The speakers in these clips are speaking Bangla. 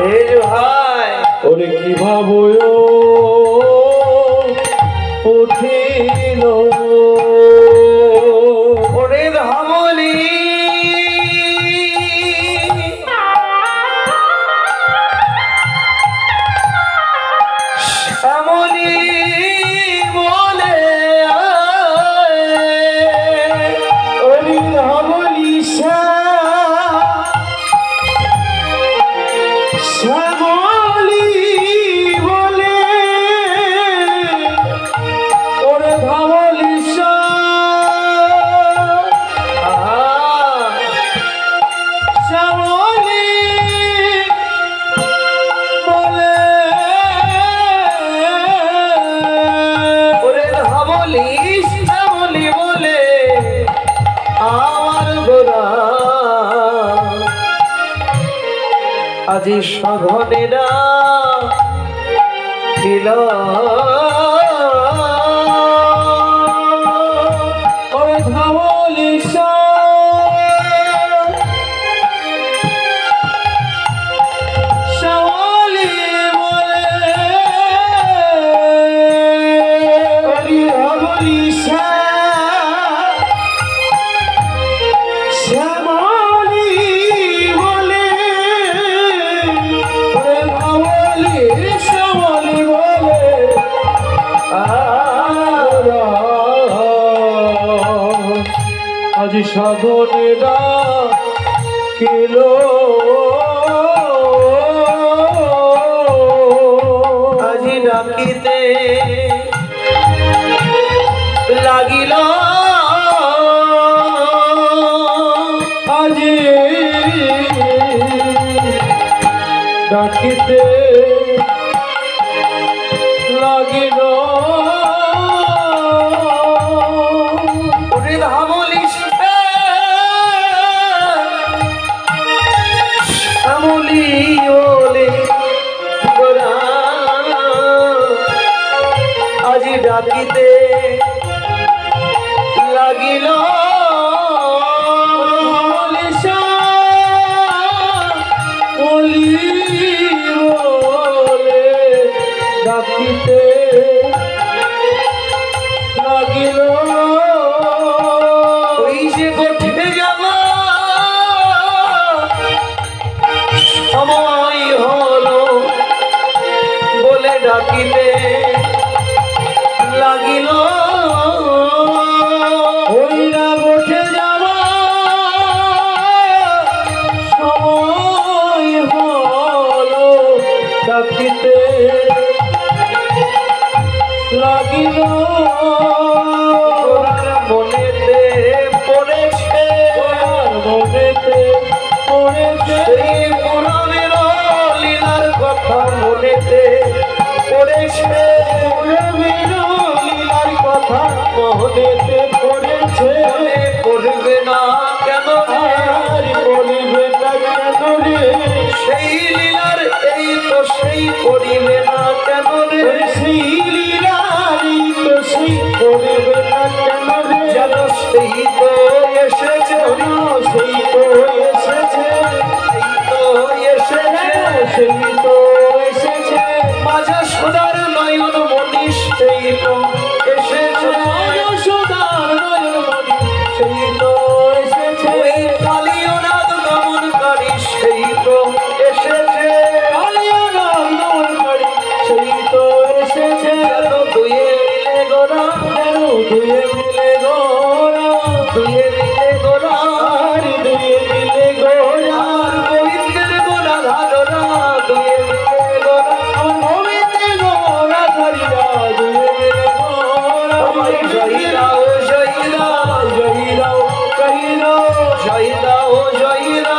ভাই ওরে কি ভাবো উঠিল ওরে ধামলি শ্যামলি বলে ওরে ধামলি শ্যামলি বলে ওরে ধামলি শ্যামলি বলে ওরে ধামলি শ্যামলি বলে আমার গোরা আজি সঘনেরা দিল ওরে ধামলি শ্যামলি বলে ওরে ধামলি শ্যামলি বলে ওরে ধামলি শ্যামলি বলে আজি সাধনেরা কিলো আজি ডাকিতে লাগিল আজি ডাকিতে লাগিল ওরে ধামলি শ্যামলি ওলে গোরা আজি ডাকিতে লাগিল বলি বলে ডাকিতে লাগিল ওই যে গোঠে যাওয়া সময় হলো বলে ডাকিতে লাগিল ওই না গোঠে যাওয়া সময় হলো ডাকিতে লাগিল ওর মনেতে পড়েছে মনেতে পড়েছে সেই পুরাণের লীলার কথা মনেতে পড়েছে লীলার কথা মনেতে পড়েছে মনে পড়বে না কেন আর বলিবে না কেন রে সেই লীলার এই তো সেই পড়িবে না কেন রে সেই লীলারই তো সেই পড়িবে না কেন রে যেন সেই তো এসেছে সেই তো এসেছে এই তো এসেছে সেই তো এসেছে মাঝে সোনার নয়ন মনীষ সেই তো এসেছে সুদার নয়নমণি সেই তো এসেছে ওই কালিয়নাথ দমনকারী সেই তো এসেছে কালিয়া নাম নমনকারী সেই তো এসেছে যেন দুয়ে মিলে গোরা যেন দুয়ে মিলে গোরা দুয়ে মিলে গোরা আর দুয়ে মিলে গোরা আর গোবিন্দের গোরা ধারণা দুয়ে মিলে গোরা আমার গোবিন্দে গোরা ধরিয়া দুয়ে মিলে গোরা আমার জয়ীরা ও জয়ীরা জয়ীরাও কহিরাও জয়ীরা ও জয়ীরা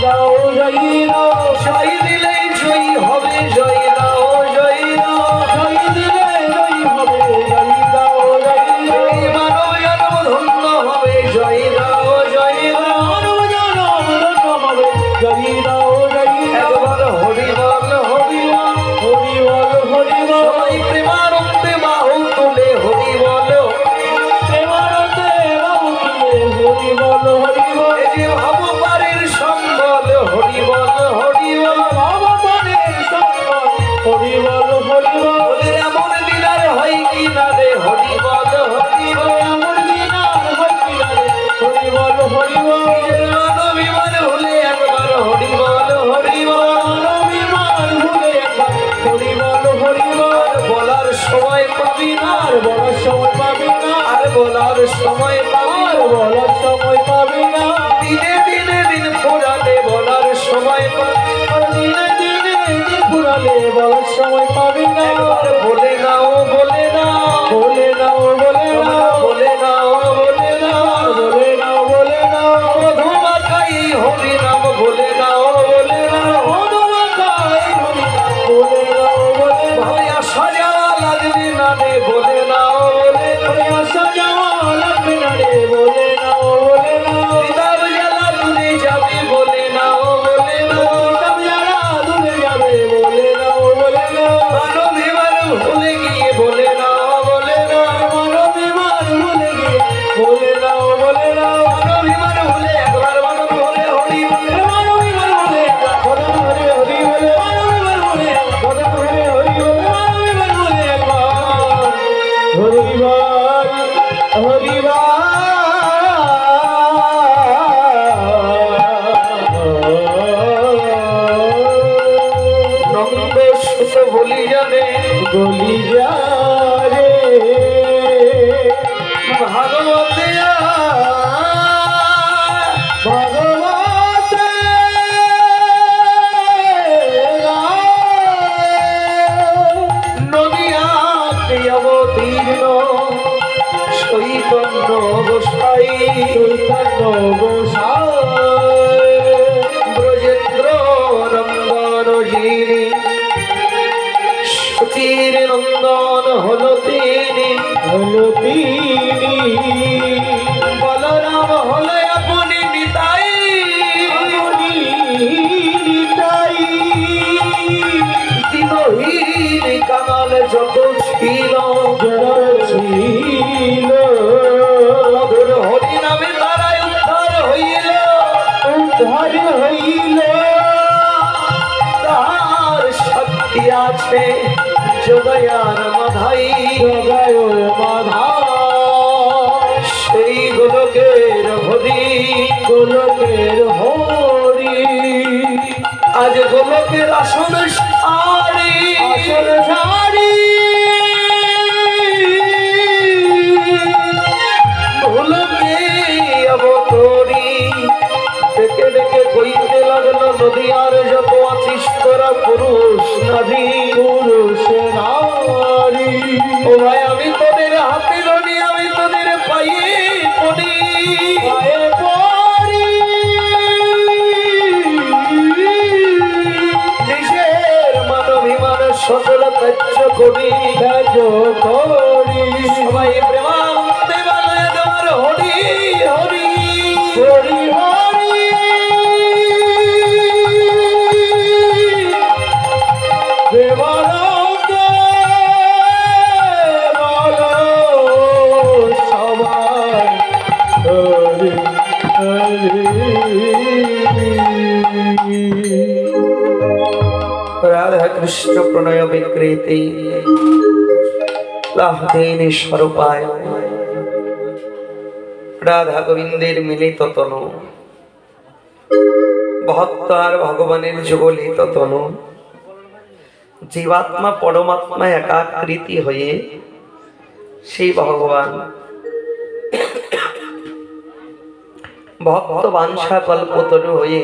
দাও জয়ীরাও জয় দিলেই জয়ী হবে জয়ীরা ও জয়ীরা জয় দিলে জয় হবে জয় দাও জয়ীরাও এই মানব জন্ম ধন্য হবে জয়ীরা ও জয়ীরা মানব জনম ধন্য হবে জয় দাও জয়ীরাও একবার হরি বল হরি বল হরি বল হরি বল সবাই প্রেমানন্দে বাহু তুলে হরি বল প্রেমানন্দে বাহু তুলে হরি বল হরি বল এই যে ভবপারের সম্বল হরি বল হরি বল ভব সময় পাবি আর বলার সময় পাবি না, দিনে দিনে দিন ফুরালে বলার সময় পাবি আর দিনে দিনে দিন ফুরালে বলার সময় পাবি না। একবার বলে নাও বলে নাও বলে নাও বলে নাও বলে নাও বলে নাও বলে নাও বলে নাও মধুমাখাই হরি নাম বলে নাও বলে নাও মধুমাখাই হরি নাম বলে নাও বলে নাও ভাই আসা যাওয়া লাগবে না রে বলে নাও বলে নাও ওরে আসা যাওয়া লাগবে না রে বলে নাও বলে নাও কিতাব জ্বালা দূরে যাবে বলে নাও বলে নাও কিতাব যারা দূরে যাবে বলে নাও বলে নাও মানবিমান ভুলে গিয়ে বলে নাও বলে নাও মানবিমান ভুলে গিয়ে বলে নাও বলে নাও মানবিমান ভুলে একবার মানব ভুলে হরি বলে মানবিমান ভুলে একবার খোদা হরি হরি বলে মানবিমান ভুলে একবার খোদা হরি হরি বলে মানবিমান ভুলে একবার হরিবার নন্দ সুত বলি জানে গলি যা রে ভাগবতে ভগবতে নদিয়াতে অবতীর্ণ চৈতন্য গোসাই চৈতন্য গোসাই ব্রজেন্দ্র নন্দন যিনি সতীর নন্দন হল তিনি হলো তিনি বলরাম হলে আপনি নিতাই আপনি নিতাই দিনহীন কাঙাল যত ছিল যারা ছিল মধুর হরি নামে তারাই উদ্ধার হইল উদ্ধার হইল তাহার শক্তি আছে যোগয়ার মাধাই জগায় বাধা সেই গোলকের হরি গোলকের হরি আজ গোলকের আসন সারি আসল ঝাড়ি গোলকে অবতরি ডেকে ডেকে কইতে লাগলো নদিয়ার যত আছিস তোরা পুরুষ নারী পুরুষ নারী ও ভাই আমি তোদের হাতে ধরি আমি তোদের পায়ে পড়ি পায়ে পড়ি নিজের মানবিমান সকল কার্য করি কাজ করি সবাই প্রেমানন্দে বানায় দেওয়ার হরি হরি হরি হরি দেবানন্দ বলো সবাই হরি হরি রাধা কৃষ্ণ প্রণয় বিকৃতি লাহদিনী স্বরূপায় রাধা গোবিন্দের মিলিত তনু ভক্ত আর ভগবানের যুগলিত তনু জীবাত্মা পরমাত্মা একাকৃতি হয়ে সেই ভগবান ভক্ত বাঞ্ছা কল্পতরু হয়ে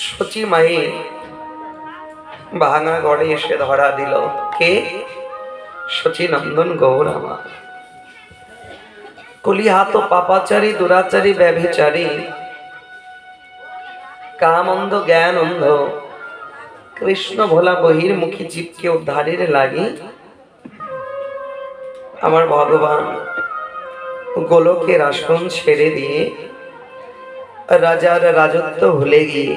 সচি মায়ে ভাঙা গড়ে এসে ধরা দিল কে সচি নন্দন গৌর আমার কলিহাত পাপাচারী দুরাচারী ব্যভিচারী কাম অন্ধ জ্ঞান অন্ধ কৃষ্ণ ভোলা বহির্মুখী জীবকে উদ্ধারের লাগি আমার ভগবান গোলকের আসন ছেড়ে দিয়ে রাজার রাজত্ব ভুলে গিয়ে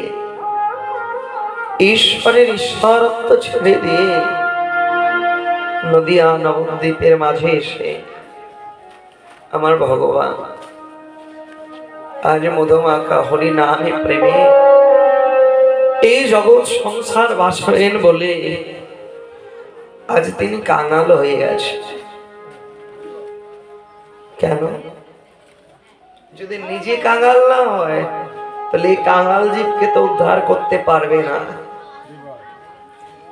ঈশ্বরের ঈশ্বরত্ব ছেড়ে দিয়ে নদিয়া নবদ্বীপের মাঝে এসে আমার ভগবান আজ মধুমাখা হরি নামে প্রেমে এই জগৎ সংসার বাসেন বলে আজ তিনি কাঙাল হয়ে গেছে। কেন? যদি নিজে কাঙাল না হয় তাহলে এই কাঙাল জীবকে তো উদ্ধার করতে পারবে না।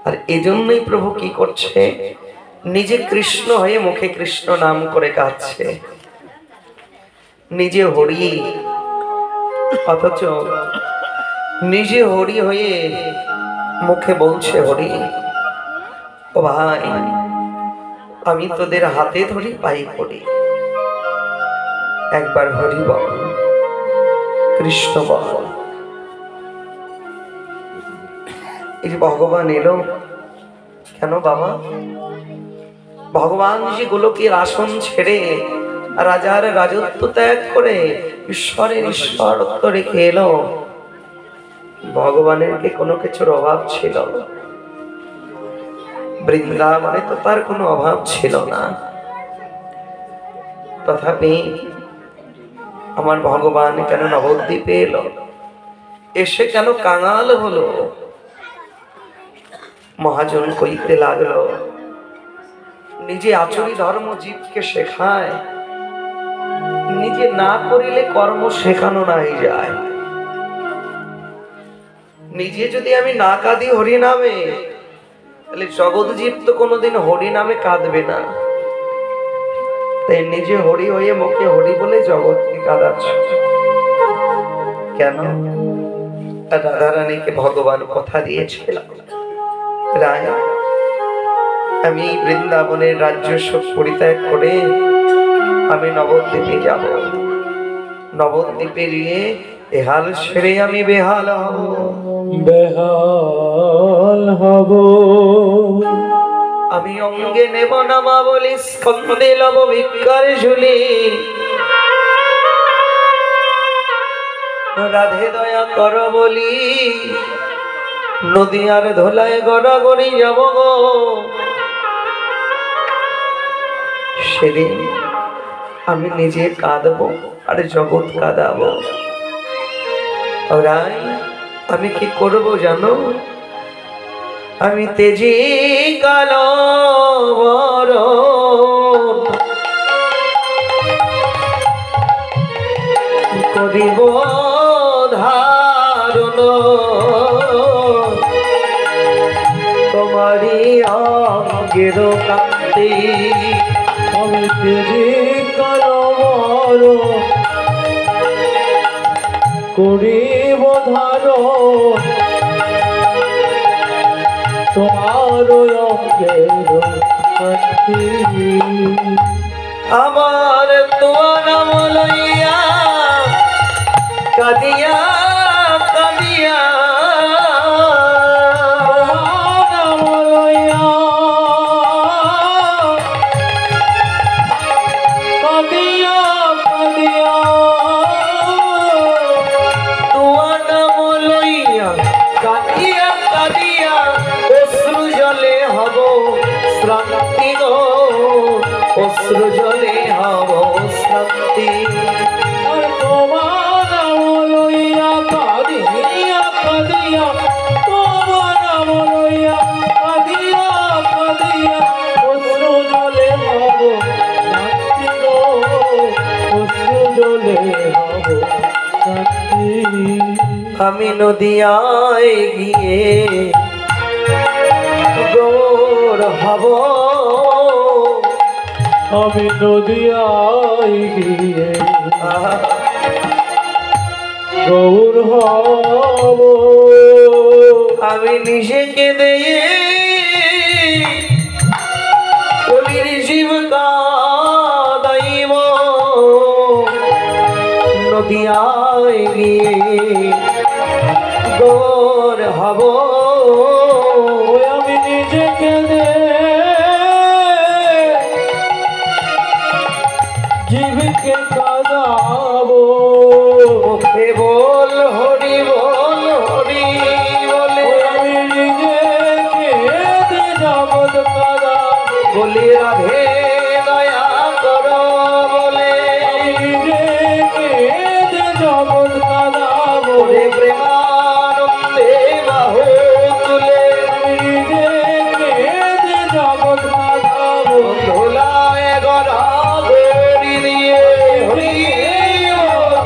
আর এজন্যই প্রভু কি করছে, নিজে কৃষ্ণ হয়ে মুখে কৃষ্ণ নাম করে কাঁদছে, নিজে হরি, অথচ নিজে হরি হয়ে মুখে বলছে হরি। ও ভাই, আমি তোদের হাতে ধরি পাই করি, একবার হরি বল, কৃষ্ণ বল। এই যে ভগবান এলো কেন বাবা? ভগবান যে গোলকের আসন ছেড়ে রাজার রাজত্ব ত্যাগ করে ঈশ্বরের ঈশ্বরত্ব রেখে এলো। ভগবানের কি কোনো কিছুর অভাব ছিল? বৃন্দাবনে তো তার কোনো অভাব ছিল না। তথাপি আমার ভগবান কেন নবদ্বীপে এলো? এসে কেন কাঙাল হলো? মহাজন কইতে লাগলো, নিজে আচরি ধর্ম জীবকে শেখায়, নিজে না করিলে কর্ম শেখানো নাই যায়। নিজে যদি আমি না কাঁদি হরি নামে, তাহলে জগৎ জীব তো কোনোদিন হরি নামে কাঁদবে না। তাই নিজে হরি হয়ে মুখে হরি বলে জগৎকে কাঁদাচ্ছ কেন? রাধারানীকে ভগবান কথা দিয়েছিল, রায় আমি বৃন্দাবনের রাজ্য সব পরিত্যাগ করে আমি নবদ্বীপে যাব। নবদ্বীপে গিয়ে এহাল ছেড়ে আমি বেহাল হব, বেহাল হব। আমি অঙ্গে নেব নামা বলি, স্কন্ধে লব ভিক্ষার ঝুলি। রাধে দয়া কর বলি, নদীয়ার ধোলায় গড়াগড়ি যাব গো। সেদিন আমি নিজে কাঁদবো আর জগৎ কাঁদাবো। ওরাই আমি কি করব জানো? আমি তেজি কালো বড় করিব ধারণ, তোমারি অঙ্গের কান্তি। আমি তেজি কালো বড় করিব ধারণ, তোমার অঙ্গের কান্তি। আমার তোমার নাম লইয়া কাঁদিয়া কাঁদিয়া, নাম লইয়া কাঁদিয়া কাঁদিয়া, তোমার নাম লইয়া কাঁদিয়া কাঁদিয়া অশ্রু জলে হব শ্রান্তি গো, অশ্রু জলে হব শ্রান্তি। আর তোমার নাম লইয়া কাঁদিয়া কাঁদিয়া, তোমার নাম লইয়া কাঁদিয়া কাঁদিয়া, অশ্রু জলে হব শান্তি গো, অশ্রু জলে হব শান্তি। আমি নদিয়ায় গিয়ে গৌর হব, আমি নদিয়ায় গিয়ে গৌর হব। আমি নিজেকে দিয়ে কলির জীব কাঁদাইব, নদিয়ায় গিয়ে গৌর হব। আমি নিজেকে জীবকে কাঁদাবো, মুখে বল হরি বল হরি বলে, আমি নিজেকে জগৎ কাঁদাবো, বলি রাধে দয়া কর বলে, আমি নিজেকে জগৎ কাঁদাবো, ওরে প্রেমানন্দে বাহু তুলে, আমি নিজেকে জগৎ কাঁদাবো, ধোলায় গড়া গড়ি দিয়ে হরি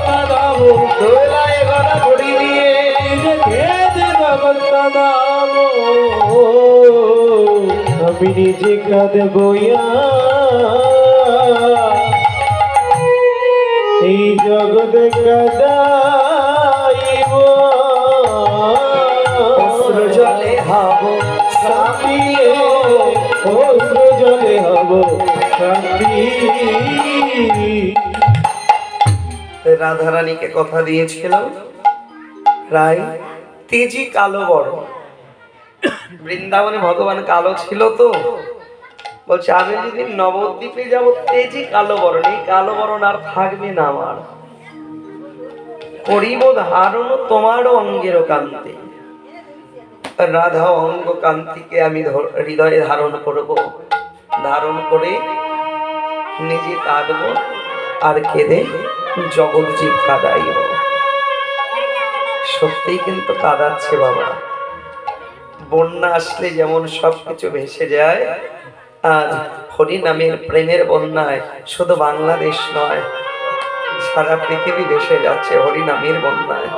কাঁদাবো, ধোলায় গড়া গড়ি দিয়ে নিজেকে জগৎ কাঁদাবো, আমি নিজে কাঁদবইয়া এই জগৎ কাঁদাইব অশ্রু জলে হব শান্তি অশ্রু জলে হব শান্তি। রাধারানীকে কথা দিয়েছিলাম রায় তেজি কালো বড়। বৃন্দাবনে ভগবান কালো ছিল তো, বলছে আমি যদি নবদ্বীপে যাব তেজি কালো বরণ, এই কালো বরণ আর থাকবে না আমার। করিব ধারণ তোমারও অঙ্গের কান্তি, রাধা অঙ্গ কান্তিকে আমি হৃদয়ে ধারণ করব, ধারণ করে নিজে কাঁদব আর কেঁদে জগৎ জীব কাঁদাইব। সত্যিই কিন্তু কাঁদাচ্ছে বাবা। বন্যা আসলে যেমন সবকিছু ভেসে যায়, আজ হরি নামের প্রেমের বন্যায় শুধু বাংলাদেশ নয়, সারা পৃথিবী ভেসে যাচ্ছে হরি নামের বন্যায়।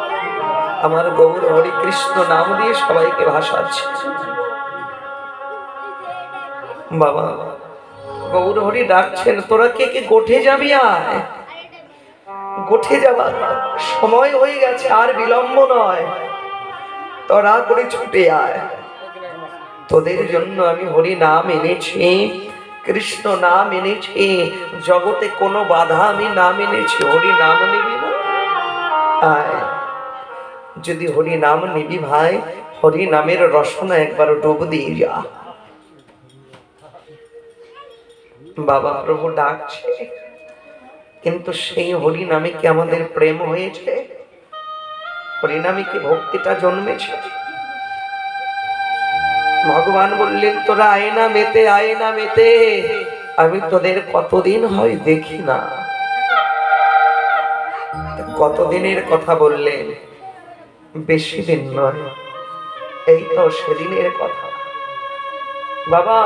আমার গৌর হরি কৃষ্ণ নাম দিয়ে সবাইকে ভাসাচ্ছে। বাবা গৌর হরি ডাকছেন, তোরা কে কে গোঠে যাবি? আয়, গোঠে যাবার সময় হয়ে গেছে, আর বিলম্ব নয়, তোরা করে ছুটে আয়। তোদের জন্য আমি হরি নাম এনেছি, কৃষ্ণ নাম এনেছি, জগতে কোনো বাধা আমি নাম এনেছি। হরি নাম নিবি না? আয়, যদি হরি নাম নিবি ভাই, হরি নামের রসনা একবার ডুব দিয়ে যা। বাবা প্রভু ডাকছে, কিন্তু সেই হরি নামে কি আমাদের প্রেম হয়েছে? হরি নামে কি ভক্তিটা জন্মেছে? ভগবান বললেন, তোরা আয় না মেতে, আয় না মেতে, আমি তোদের কতদিন হয় দেখি না। কতদিনের কথা বললেন? বেশি দিন নয়, এই তো সেদিনের কথা। বাবা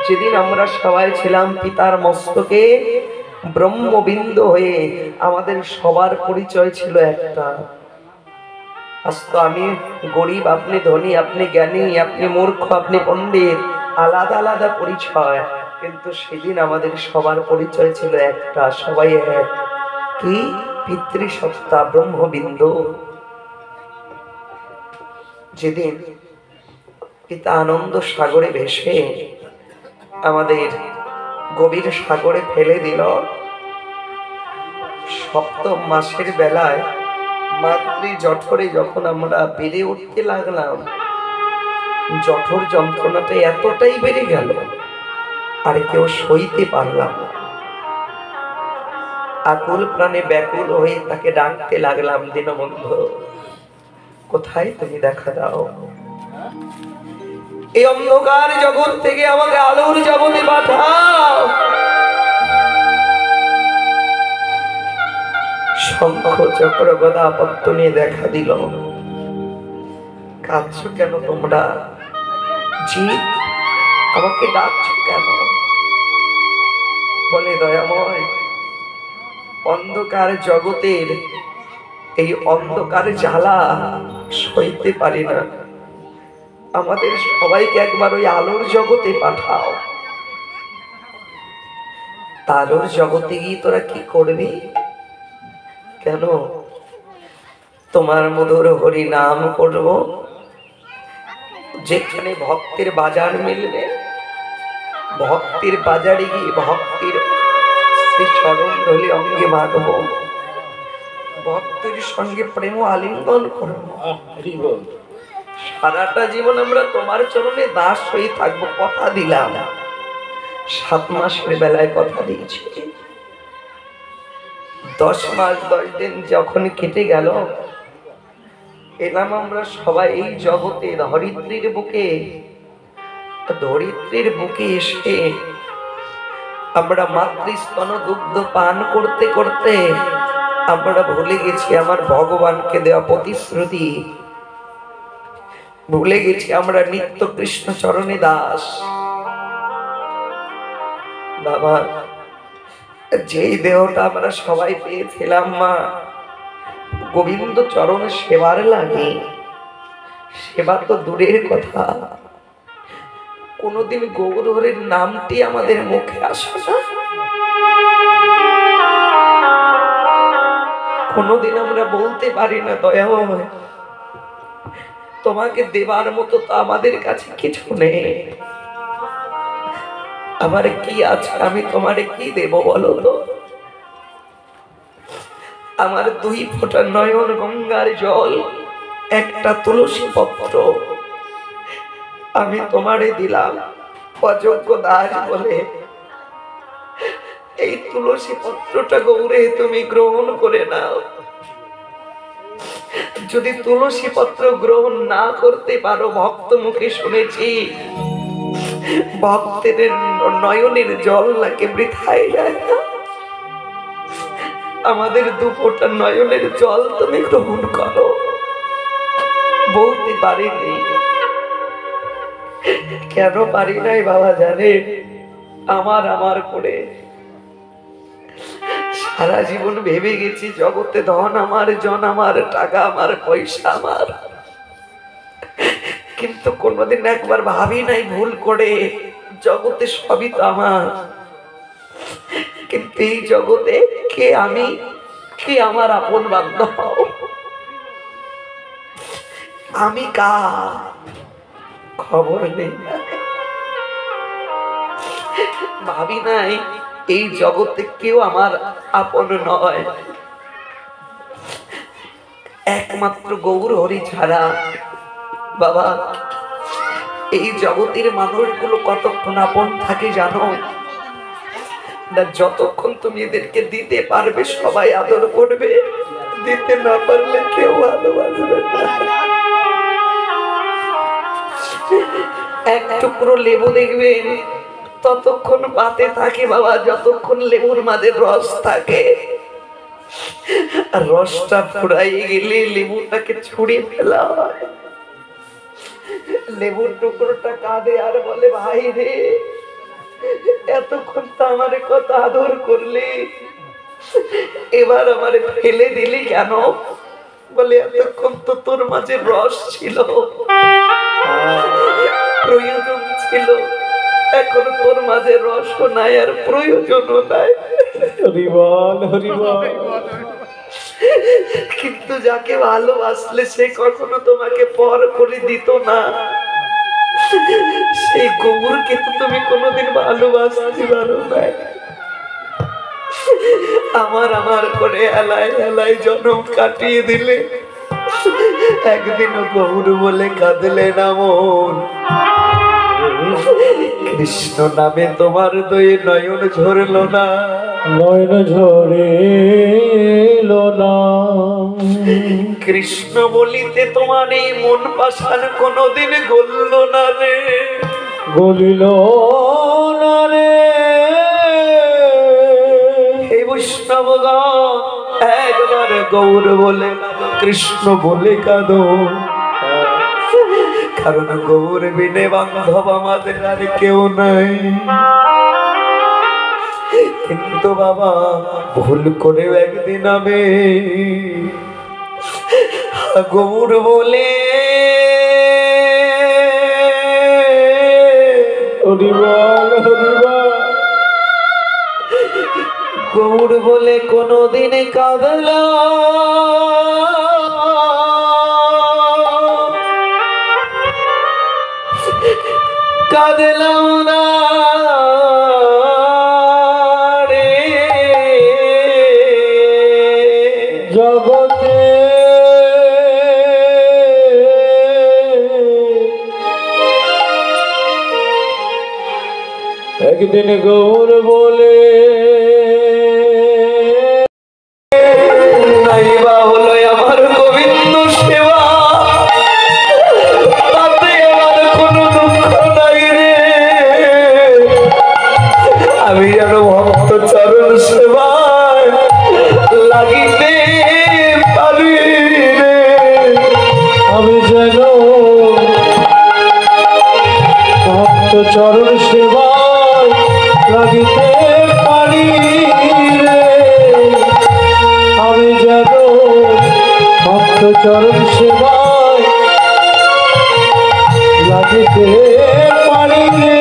যেদিন আমরা সবাই ছিলাম পিতার মস্তকে ব্রহ্মবিন্দু হয়ে, আমাদের সবার পরিচয় ছিল একটা। আজ তো আমি গরিব, আপনি ধনী, আপনি জ্ঞানী, আপনি মূর্খ, আপনি পণ্ডিত, আলাদা আলাদা পরিচয়, কিন্তু সেদিন আমাদের সবার পরিচয় ছিল একটা, সবাই এক। কি? পিতৃসত্তা ব্রহ্মবিন্দু। যেদিন পিতা আনন্দ সাগরে ভেসে আমাদের গভীর সাগরে ফেলে দিল, সপ্তম মাসের বেলায় মাতৃ জঠরে যখন আমরা বেড়ে উঠতে লাগলাম, জঠর যন্ত্রণাটা এতটাই বেড়ে গেল আর কেউ সইতে পারলাম না। আকুল প্রাণে ব্যাকুল হয়ে তাকে ডাকতে লাগলাম, দীনবন্ধু কোথায় তুমি, দেখা দাও। এই অন্ধকার জগৎ থেকে আমাকে আলোর জগতে পাঠাও। শঙ্খ চক্র গদা পদ্ম নিয়ে দেখা দিল। কাঁদছো কেন তোমরা? জি, আমাকে ডাকছো কেন? বলে, দয়াময়, অন্ধকার জগতের এই অন্ধকার জ্বালা সইতে পারি না, আমাদের সবাইকে একবার ওই আলোর জগতে পাঠাও। আলোর জগতে গিয়ে তোরা কি করবি? কেন? তোমার মধুর হরি নাম করব, যেখানে ভক্তের বাজার মিলবে, ভক্তির বাজারে গিয়ে ভক্তির শ্রী চরণ ধরে অঙ্গে মাগব, ভক্তের সঙ্গে প্রেম আলিঙ্গন করব। সারাটা জীবন আমরা তোমার চরণে দাস হয়ে থাকবো, কথা দিলাম। 7 মাসের বেলায় কথা দিয়েছি। 10 মাস 10 দিন যখন কেটে গেল, এলাম আমরা সবাই এই জগতে ধরিত্রীর বুকে। ধরিত্রীর বুকে এসে আমরা মাতৃস্তন দুগ্ধ পান করতে করতে আমরা ভুলে গেছি আমার ভগবানকে দেওয়া প্রতিশ্রুতি, ভুলে গেছি আমরা নিত্য কৃষ্ণ চরণে দাস। বাবা, যেই দেহটা আমরা সবাই পেয়েছিলাম মা, গোবিন্দ চরণ সেবার লাগে, সেবা তো দূরের কথা, কোনোদিন গৌর হরির নামটি আমাদের মুখে আসে না। কোনোদিন আমরা বলতে পারি না দয়াময় তোমাকে দেবার মতো তো আমাদের কাছে কিছু নেই, আমার কি আছে, আমি তোমারে কি দেব বলো তো? আমার 2 ফোঁটা নয়ন গঙ্গার জল, একটা তুলসী পত্র আমি তোমারে দিলাম অযোগ্য দাস বলে। এই তুলসী পত্রটা গৌরে তুমি গ্রহণ করে নাও। যদি তুলসী পত্র গ্রহণ না করতে পারো, ভক্ত মুখে শুনেছি ভক্তের নয়নের জল নাকি বৃথায় যায় না। আমাদের 2 ফোঁটা নয়নের জল তুমি গ্রহণ করো। বলতে পারিনি, কেন পারি নাই বাবা জানে? আমার করে সারা জীবন ভেবে গেছি জগতে ধন আমার, জন আমার, টাকা আমার, পয়সা আমার, কিন্তু কোনদিন একবার ভাবি নাই ভুল করে জগতে সবই তো আমার। কিন্তু এই জগতে কে আমি, কে আমার আপন বান্ধব, আমি কার খবর নেই। ভাবি নাই এই জগতে কেউ আমার আপন নয়, একমাত্র গৌর হরি ছাড়া। বাবা, এই জগতের মানুষগুলো কতক্ষণ আপন থাকে জানো না? যতক্ষণ তুমি এদেরকে দিতে পারবে সবাই আদর করবে, দিতে না পারলে কেউ ভালোবাসবে না। এক টুকরো লেবু দেখবেন ততক্ষণ পাতে থাকে বাবা যতক্ষণ লেবুর মাঝে রস থাকে, আর রসটা ফুরাই গেলে লেবুটাকে ছুঁড়ে ফেলা হয়। লেবুর টুকরোটা কাঁদে আর বলে, ভাই রে এতক্ষণ তো আমারে কত আদর করলি, এবার আমারে ফেলে দিলি কেন? বলে এতক্ষণ তো তোর মাঝে রস ছিল, প্রয়োজন ছিল, এখন তোর মাঝে রসও নাই আর প্রয়োজনও নাই। হরিবল হরিবল। কিন্তু যাকে ভালোবাসলে সে কখনো তোমাকে পর করে দিত না, সেই গৌরকে তো তুমি কোনোদিন ভালোবাসতে পারো না। আমার করে এলাই এলাই জন্ম কাটিয়ে দিলে, একদিনও গৌর বলে কাঁদলে না মন। কৃষ্ণ নামে তোমার 2 নয়ন ঝরলো না, নয়ন ঝরেলো না। কৃষ্ণ বলিতে তোমার এই মন পাশান কোনোদিন গলল না রে, গলিল না রে। হে বৈষ্ণবগণ, একবার গৌর বলে কৃষ্ণ বলে কাঁদো, কারণ গৌর বিনে বান্ধব আমাদের আর কেউ নাই। কিন্তু বাবা ভুল করেও একদিন আমি গৌর বলে গৌর বলে কোনদিন কাঁদলাম না রে। জগতে একদিন গৌর বলে নাইবা হলো আমার গোবিন্দ সেবা, তাতে আমার কোনো দুঃখ নাই রে। আমি যেন ভক্ত চরণ সেবায় লাগিতে পারি রে। আমি যেন ভক্ত চরণ সেবায় লাগিতে পারি রে। আমি যেন ভক্ত চরণ সেবায় লাগিতে পারি রে।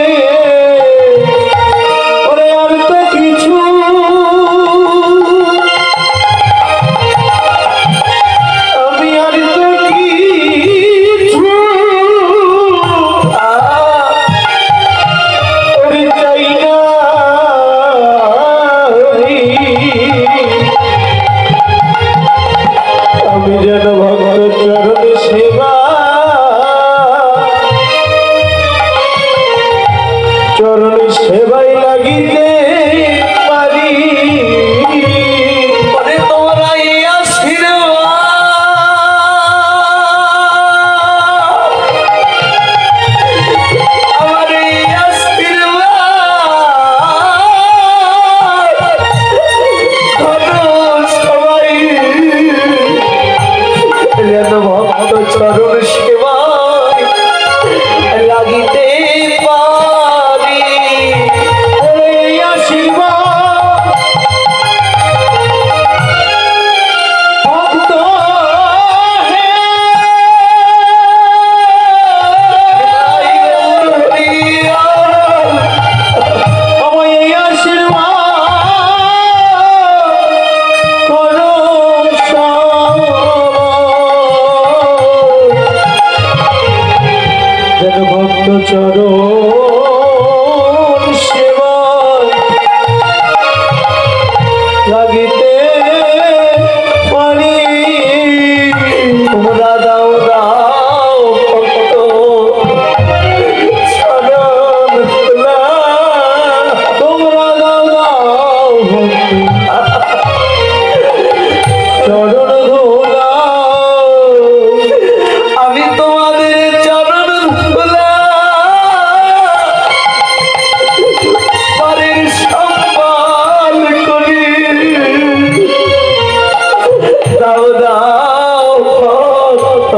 দাও দাও ভক্ত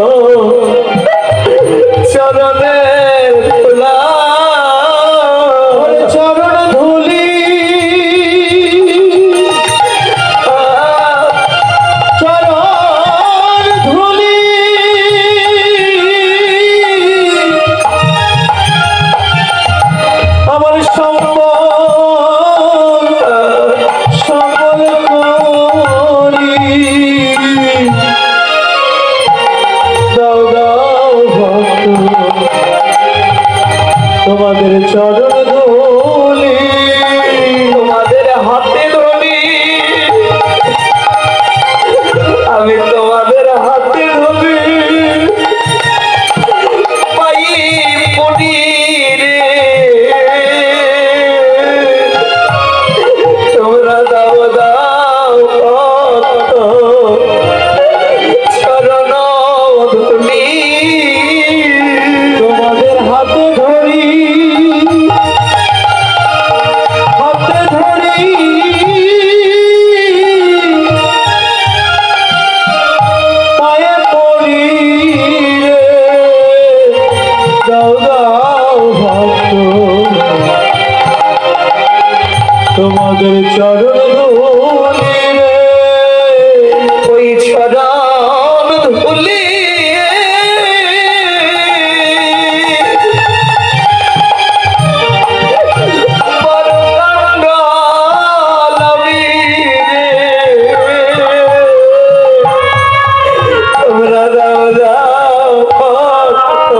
চরণের ধুলা চরণ ধুলি চরণ ধুলি আমার সম্বল করি দাও দাও ভক্ত তোমাদের চরণ ধুলি তোমাদের হাতে ধরি আমি তোমাদের হাতে ধরি পাই পড়ি রে তোমরা দাও দাও ভক্ত চরণ ধুলি তোমাদের হাতে ধরি পায়ে পড়ি রে দাও দাও ভক্ত তোমাদের চরণ ধুলি রে ওই চরণ ধুলি বড় কাঙ্গাল আমি রে। তোমরা দাও দাও ভক্ত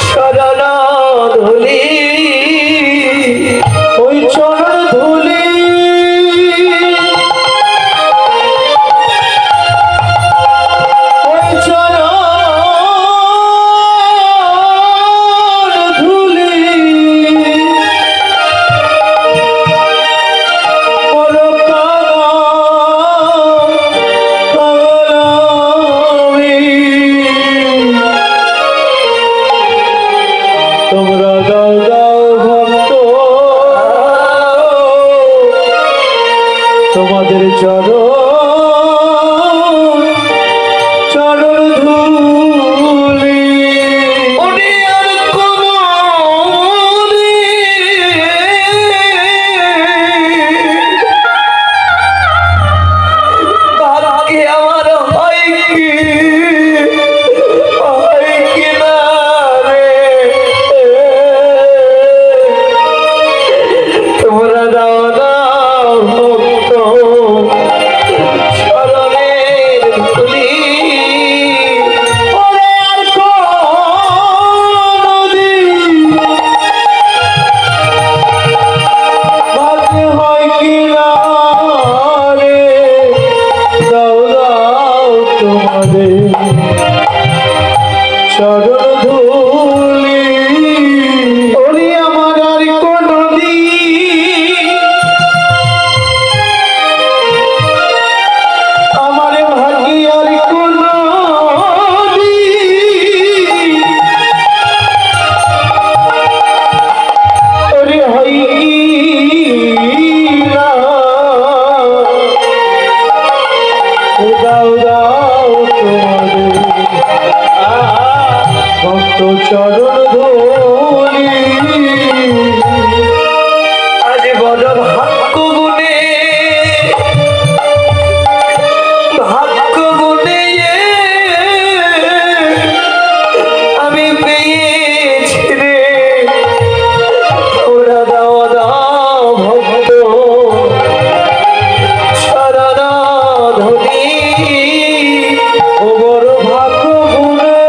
চরণ ধুলি ওই চরণ ধুলি ওই চরণ ধুলি বড় পাগল আমি। তোমরা দাও দাও ভক্ত তোমাদের চরণ ধুলি ওরে আর কোনদিন ভাগ্যে আমার হয় কি না রে তোমরা দাও দাও ভক্ত চরণের ধুলি ওরে আর কোনদিন ভাগ্যে হয় কি না রে দাও দাও তোমাদের চরণ ধুলি ওরে আমার আর কোনদিন আমার ভাগ্যে আর কোনদিন ওরে হয় কি না দাও দাও তোমাদের ভক্ত চরণ ধুলি আজ বড় ভাগ্য গুণে আমি পেয়েছি রে ওরা দাও দাও ভক্ত চরণ ধুলি ও বড় ভাগ্য গুণে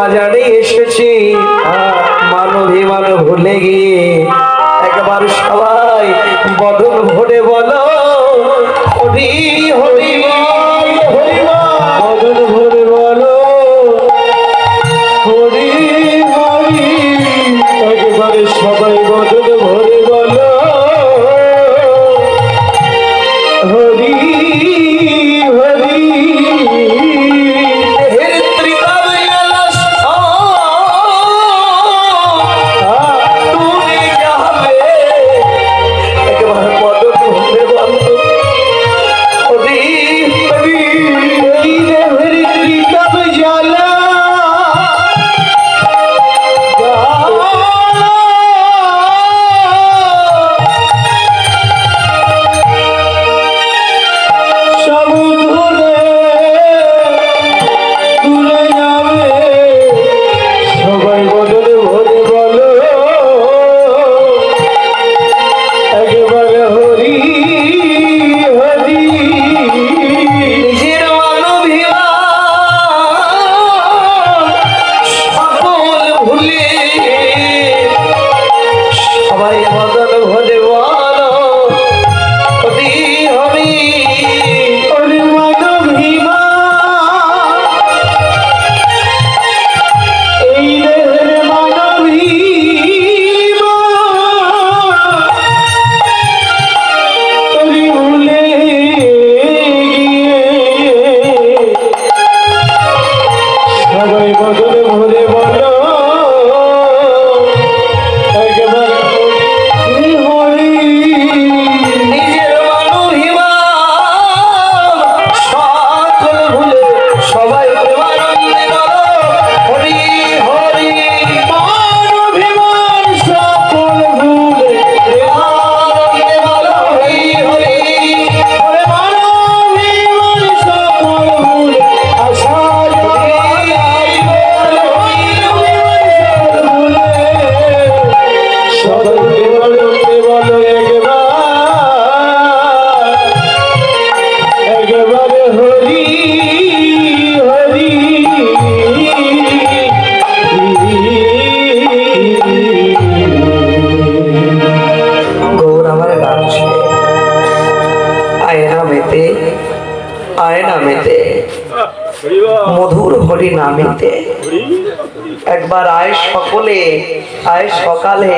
বাজারে এসেছি মান অভিমান ভুলে গিয়ে একবার সবাই বদন ভরে বলো হরি হরি বল, হরি বল। বদন ভরে বলো হরি হরি, একবারে সবাই বদন ভরে বলো হরি হরি। দেহের ত্রিকাল আলাস তুমি যাবে একবার বদন ভরে বলো হরি হরি। এই দেহের ত্রিকাল জ্বালা সব দূরে দূরে যাবে, সবাই বদলে ভরে বলো একেবারে হরি হরি। নিজের মানবিমান সকল ভুলে সবাই বদন ভরে বলো হরি হরি। ওরে মানবিমান, এই দেহের মানবিমান, ওরে ভুলে গিয়ে সবাই বদলে ভরে বলো একেবারে হরি হরি। নিজের মানবিমান সকল ভুলে সবাই প্রেমানন্দে বলো হরি হরি। মানবিমান সকল ভুলে প্রেমানন্দে বলো হরি হরি। ওরে মানবিমান সকল ভুলে আশা সবাই প্রেমানন্দে বলো একেবারে হরি হরি। গৌর আমার ডাকছে আয়না মেতে আয়না মেতে মধুর হরি নামেতে একবার আয় সকলে আয় সকালে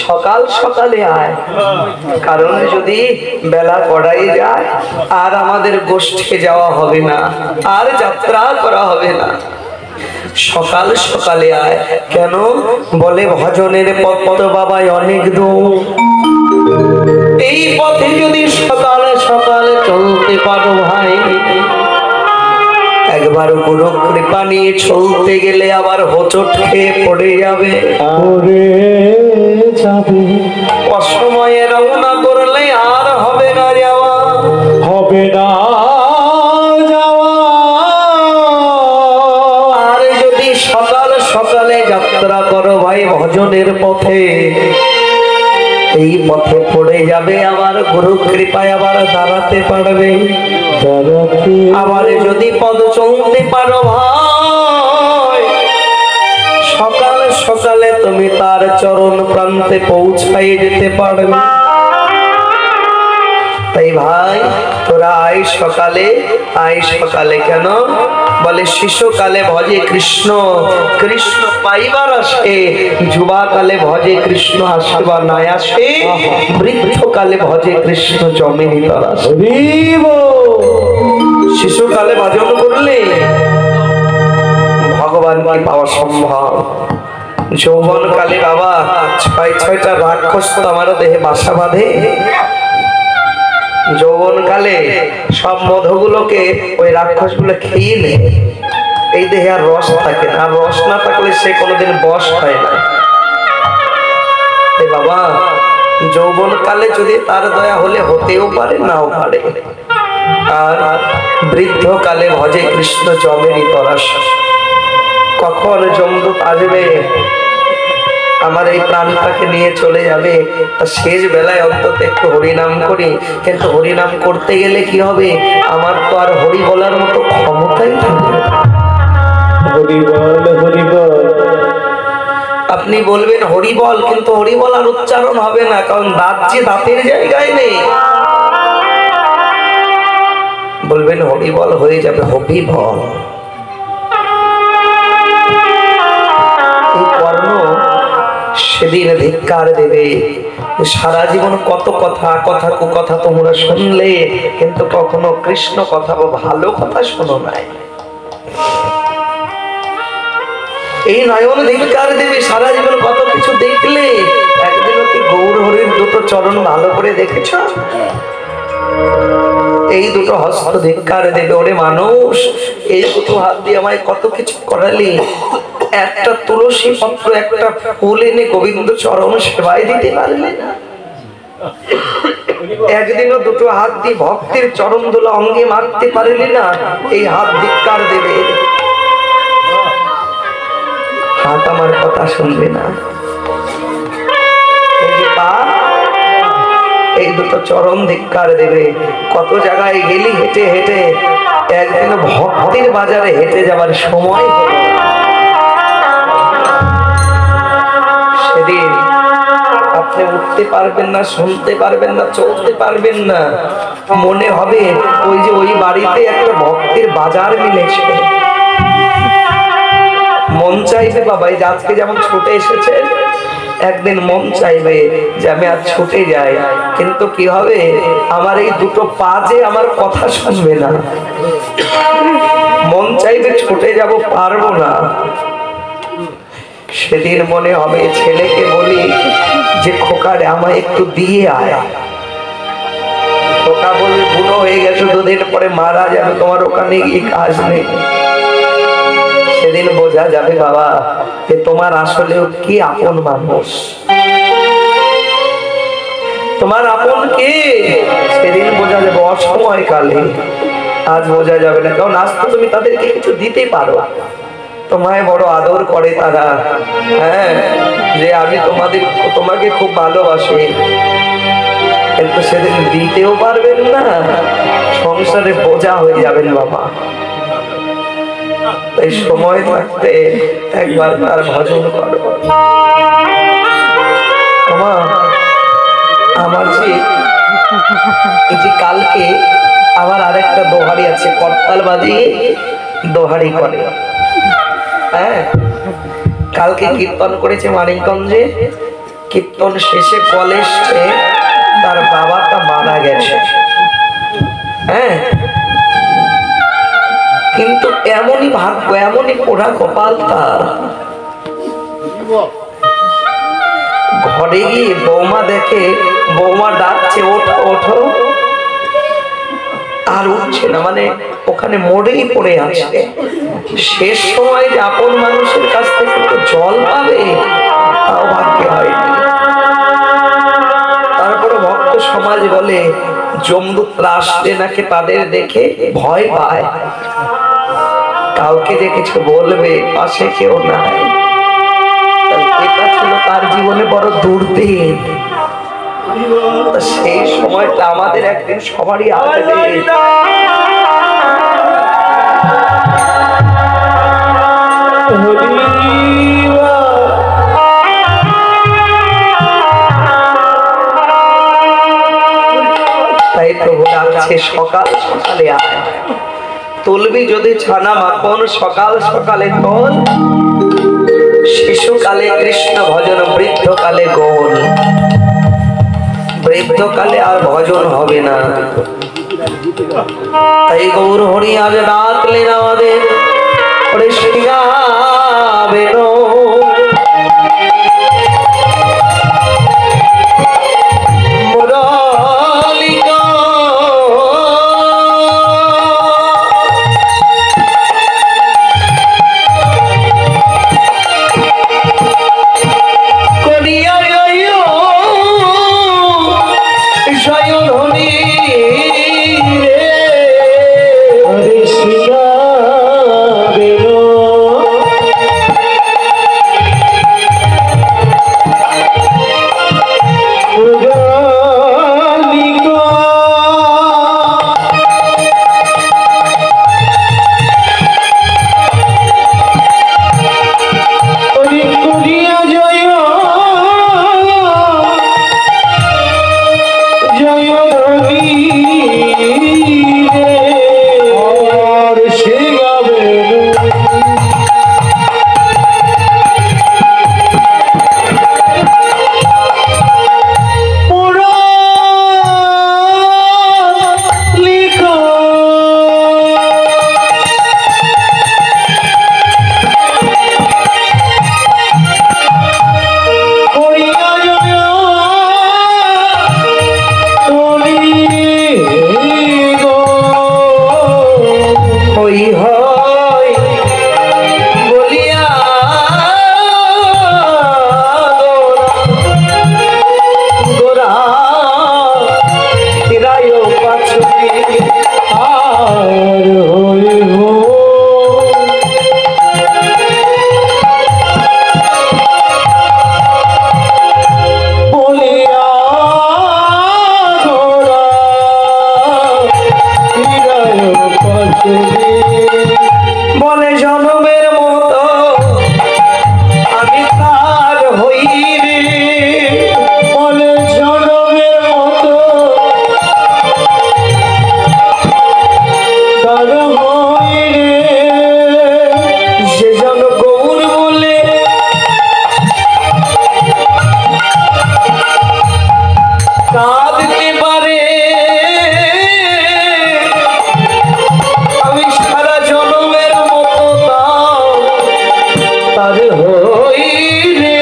সকাল সকালে আয়, কারণ যদি বেলা গড়াই যায় আর আমাদের গোষ্ঠে যাওয়া হবে না, আর যাত্রা করা হবে না। সকাল সকালে আয় কেন বলে ভজনের পথ বাবাই অনেক দূর, এই পথে যদি সকালে সকালে চলতে পারো ভাই একবার গুরু কৃপা নিয়ে চলতে গেলে আবার হোঁচট খেয়ে পড়ে যাবে। ওরে যাবে অসময়ে রওনা করলে আর হবে না যাওয়া, হবে না যাওয়া। আর যদি সকাল সকালে যাত্রা করো ভাই ভজনের পথে এই পথে পড়ে যাবে, আবার গুরু কৃপায় আবার দাঁড়াতে পারবে। আবার যদি পদ চলতে পারো ভাই সকাল সকালে তুমি তার চরণ প্রান্তে পৌঁছাই যেতে পারবে। তাই ভাই তোরা আয় সকালে কেন বলে শিশুকালে ভজে কৃষ্ণ কৃষ্ণ পাইবার আসে, যুবাকালে ভজে কৃষ্ণ আসবা নাই আসে, বৃদ্ধকালে ভজে কৃষ্ণ জমে নিতর আসে। শিশুকালে ভজন করলে ভগবানকে পাওয়া সম্ভব। যৌবন কালে বাবা ছয়টা রাক্ষস তো আমার দেহে বাসা বাঁধে, যৌবন কালে সব মধুগুলোকে ওই রাক্ষস গুলো খেয়ে নেয়, এই দেহে আর রস থাকে না, আর রস না থাকলে সে কোনোদিন বশ হয় না। এই বাবা যৌবন কালে যদি তার দয়া হলে হতেও পারে নাও পারে, আর বৃদ্ধ কালে ভজে কৃষ্ণ জমেরই তরাস। কখন যমদূত আসবে আমার এই প্রাণটাকে নিয়ে চলে যাবে, তা শেষ বেলায় অন্তত একটু হরিনাম করি। কিন্তু হরিনাম করতে গেলে কি হবে, আমার তো আর হরি বলার মতো ক্ষমতাই থাকবে। হরি বল হরি বল আপনি বলবেন হরি বল, কিন্তু হরি বল আর উচ্চারণ হবে না, কারণ দাঁত যে দাঁতের জায়গায় নেই। বলবেন হরি বল, হয়ে যাবে হবি বল। এই কর্ণ সেদিন ধিক্কার দেবে। সারা জীবন কত কথা, কথা কুকথা তোমরা শুনলে, কিন্তু কখনো কৃষ্ণ কথা বা ভালো কথা শোনো নাই। এই নয়ন ধিক্কার দেবে। সারা জীবন কত কিছু দেখলে, একদিনও কি গৌর হরির দুটো চরণ ভালো করে দেখেছ? এই দুটো হস্ত ধিক্কার দেবে। ওরে মানুষ, এই দুটো হাত দিয়ে আমায় কত কিছু করালি, একটা তুলসী পত্র একটা ফুল এনে গোবিন্দ চরণ সেবায় দিতে পারলে না। একদিনও দুটো হাত দিয়ে ভক্তের চরণ দোলা অঙ্গে মারতে পারলি না, এই হাত ধিক্কার দেবে। হাত আমার কথা শুনবে না। এই যে পা, এই দুটো চরণ ধিক্কার দেবে। কত জায়গায় গেলি হেঁটে হেঁটে, একদিন ভক্তের বাজারে হেঁটে যাবার সময় হলো। সেদিন আপনি উঠতে পারবেন না, শুনতে পারবেন না, চলতে পারবেন না। মনে হবে ওই যে ওই বাড়িতে একটা ভক্তের বাজার মিলেছে। মন চাইবে বাবা, এই আজকে যেমন ছুটে এসেছে, একদিন মন চাইবে যে আমি আজ ছুটে যাই, কিন্তু কি হবে, আমার এই দুটো পা যে আমার কথা শুনবে না। মন চাইবে ছুটে যাব, পারবো না। সেদিন মনে হবে, ছেলেকে বলি যে খোকারে আমায় একটু দিয়ে আয়। খোকা বলবে বুড়ো হয়ে গেছে, দুদিন পরে মারা যাবে, তোমার ওখানে গিয়ে কাজ নেই। সেদিন বোঝা যাবে বাবা যে তোমার আসলেও কি আপন মানুষ, তোমার আপন কে। সেদিন বোঝা যাবে, অসময় কালে। আজ বোঝা যাবে না, কারণ আজ তো তুমি তাদেরকে কিছু দিতে পারো। তোমায় বড় আদর করে তারা, হ্যাঁ, যে আমি তোমাকে খুব ভালোবাসি, কিন্তু সেদিন দিতেও পারবেন না, সংসারে বোঝা হয়ে যাবেন বাবা। এই সময় থাকতে একবার তার ভজন করো। আমার যে এই যে কালকে আমার আরেকটা দোহারি আছে, করতাল বাজিয়ে দোহারি করে। হ্যাঁ, কালকে কীর্তন করেছে মানিকগঞ্জে। কীর্তন শেষে কলেজে তার বাবাটা মারা গেছে। হ্যাঁ, কিন্তু এমনই ভাগ্য, এমনই পোড়া কপাল তার। ঘরে গিয়ে বৌমা দেখে, বৌমা ডাকছে ওঠো ওঠো, আর উঠছে না, মানে ওখানে মরেই পড়ে আছে। শেষ সময় যে আপন মানুষের কাছ থেকে একটু জল পাবে, তাও ভাগ্যে হয়নি। তারপরে ভক্ত সমাজ বলে যমদূতরা আসলে নাকি তাদের দেখে ভয় পায়, কাউকে যে কিছু বলবে, পাশে কেউ নাই। এটা ছিল তার জীবনে বড় দুর্দিন। সেই সময়টা আমাদের একদিন সবারই আসবে। তাই প্রভু ডাকছে, সকাল সকালে আয়, তুলবি যদি ছানা মাখন, সকাল সকালে তোল। শিশুকালে কৃষ্ণ ভজন, বৃদ্ধকালে গোল। বৃদ্ধকালে আর ভজন হবে না। তাই গৌর হরি আজ ডাকলেন আমাদের, ওরে শিখাবেন জনমের মতো আমি তার হই রে, বলে জনমের মতো তার হই রে। সে জন গৌর বলে কাঁদতে পারে, আমি সারা জনমের মতো তার হই রে।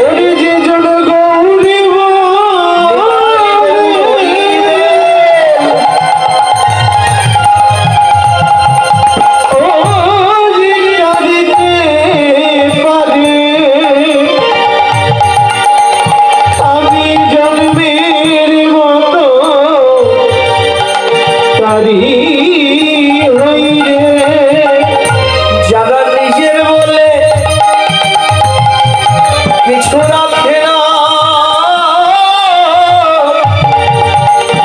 ওরে যে জন গৌরী আমি জন্মের মতো তারি হই রে। যারা নিজের বলে কিছু রাখে না,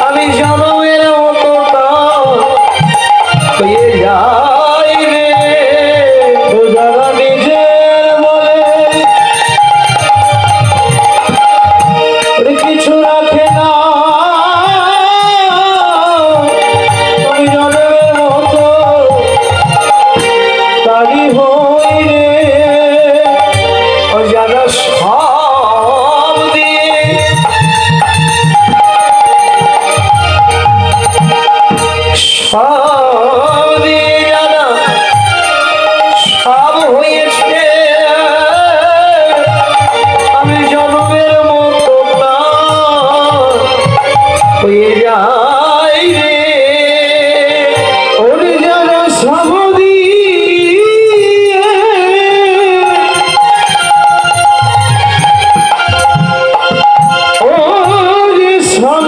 আমি জনমের মতো হয়ে যাই রে। ও যারা নিজের বলে ওরে কিছু রাখে না, আমি জন্মের মতো তারি হই রে। ও যারা সব দিয়ে সব দিয়ে যারা সব হয়েছে, আমি জনমের মতো হয়ে যাই রে। ওরে যারা সব দিয়ে ওরে সব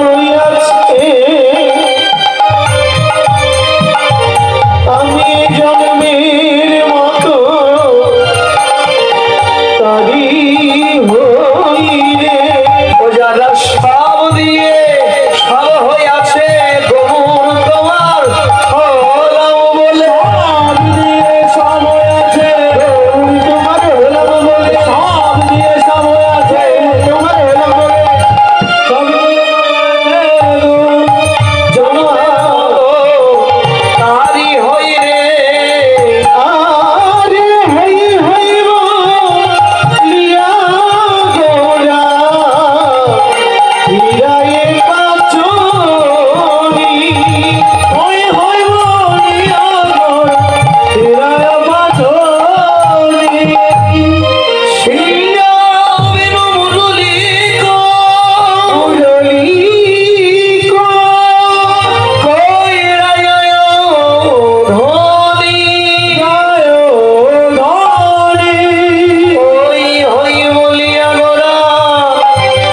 হইয়াছে, আমি জন্মের মতো তারি হই রে। ও যারা সব দিয়ে সব হয়ে আছে, গৌর তোমার হলাম বলে সব দিয়ে সব হয়েছে, গৌরী তোমার হলাম বলে। সব দিয়ে সব হয়েছে, তোমার হলাম বলে। সব তারি হই রে। আরে হই হইব লিয়া গোরা হিরায়ে পাচনি। হই হইব লিয়া গোরা হিরায়ে পাচনি। সিংহাবেন মুরলী মুরলী কইরায় ধনী, গায় ধনী। ওই হই বলিয়া গোরা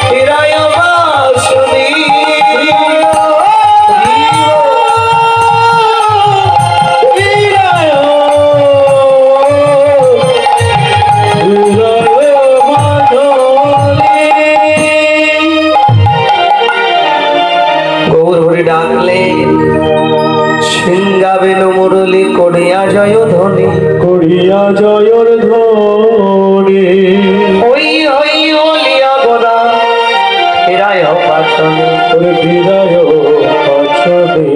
হিরায় বাসনি। গৌর হরি ডাকলে সিংহাবেন মুরলী করিয়া জয় ধ্বনি। করিয়া জয়র ধ্বনি। ওই হই বলিয়া গোরা হিরায় বাসনি। ওরে বিদায় পাচনে।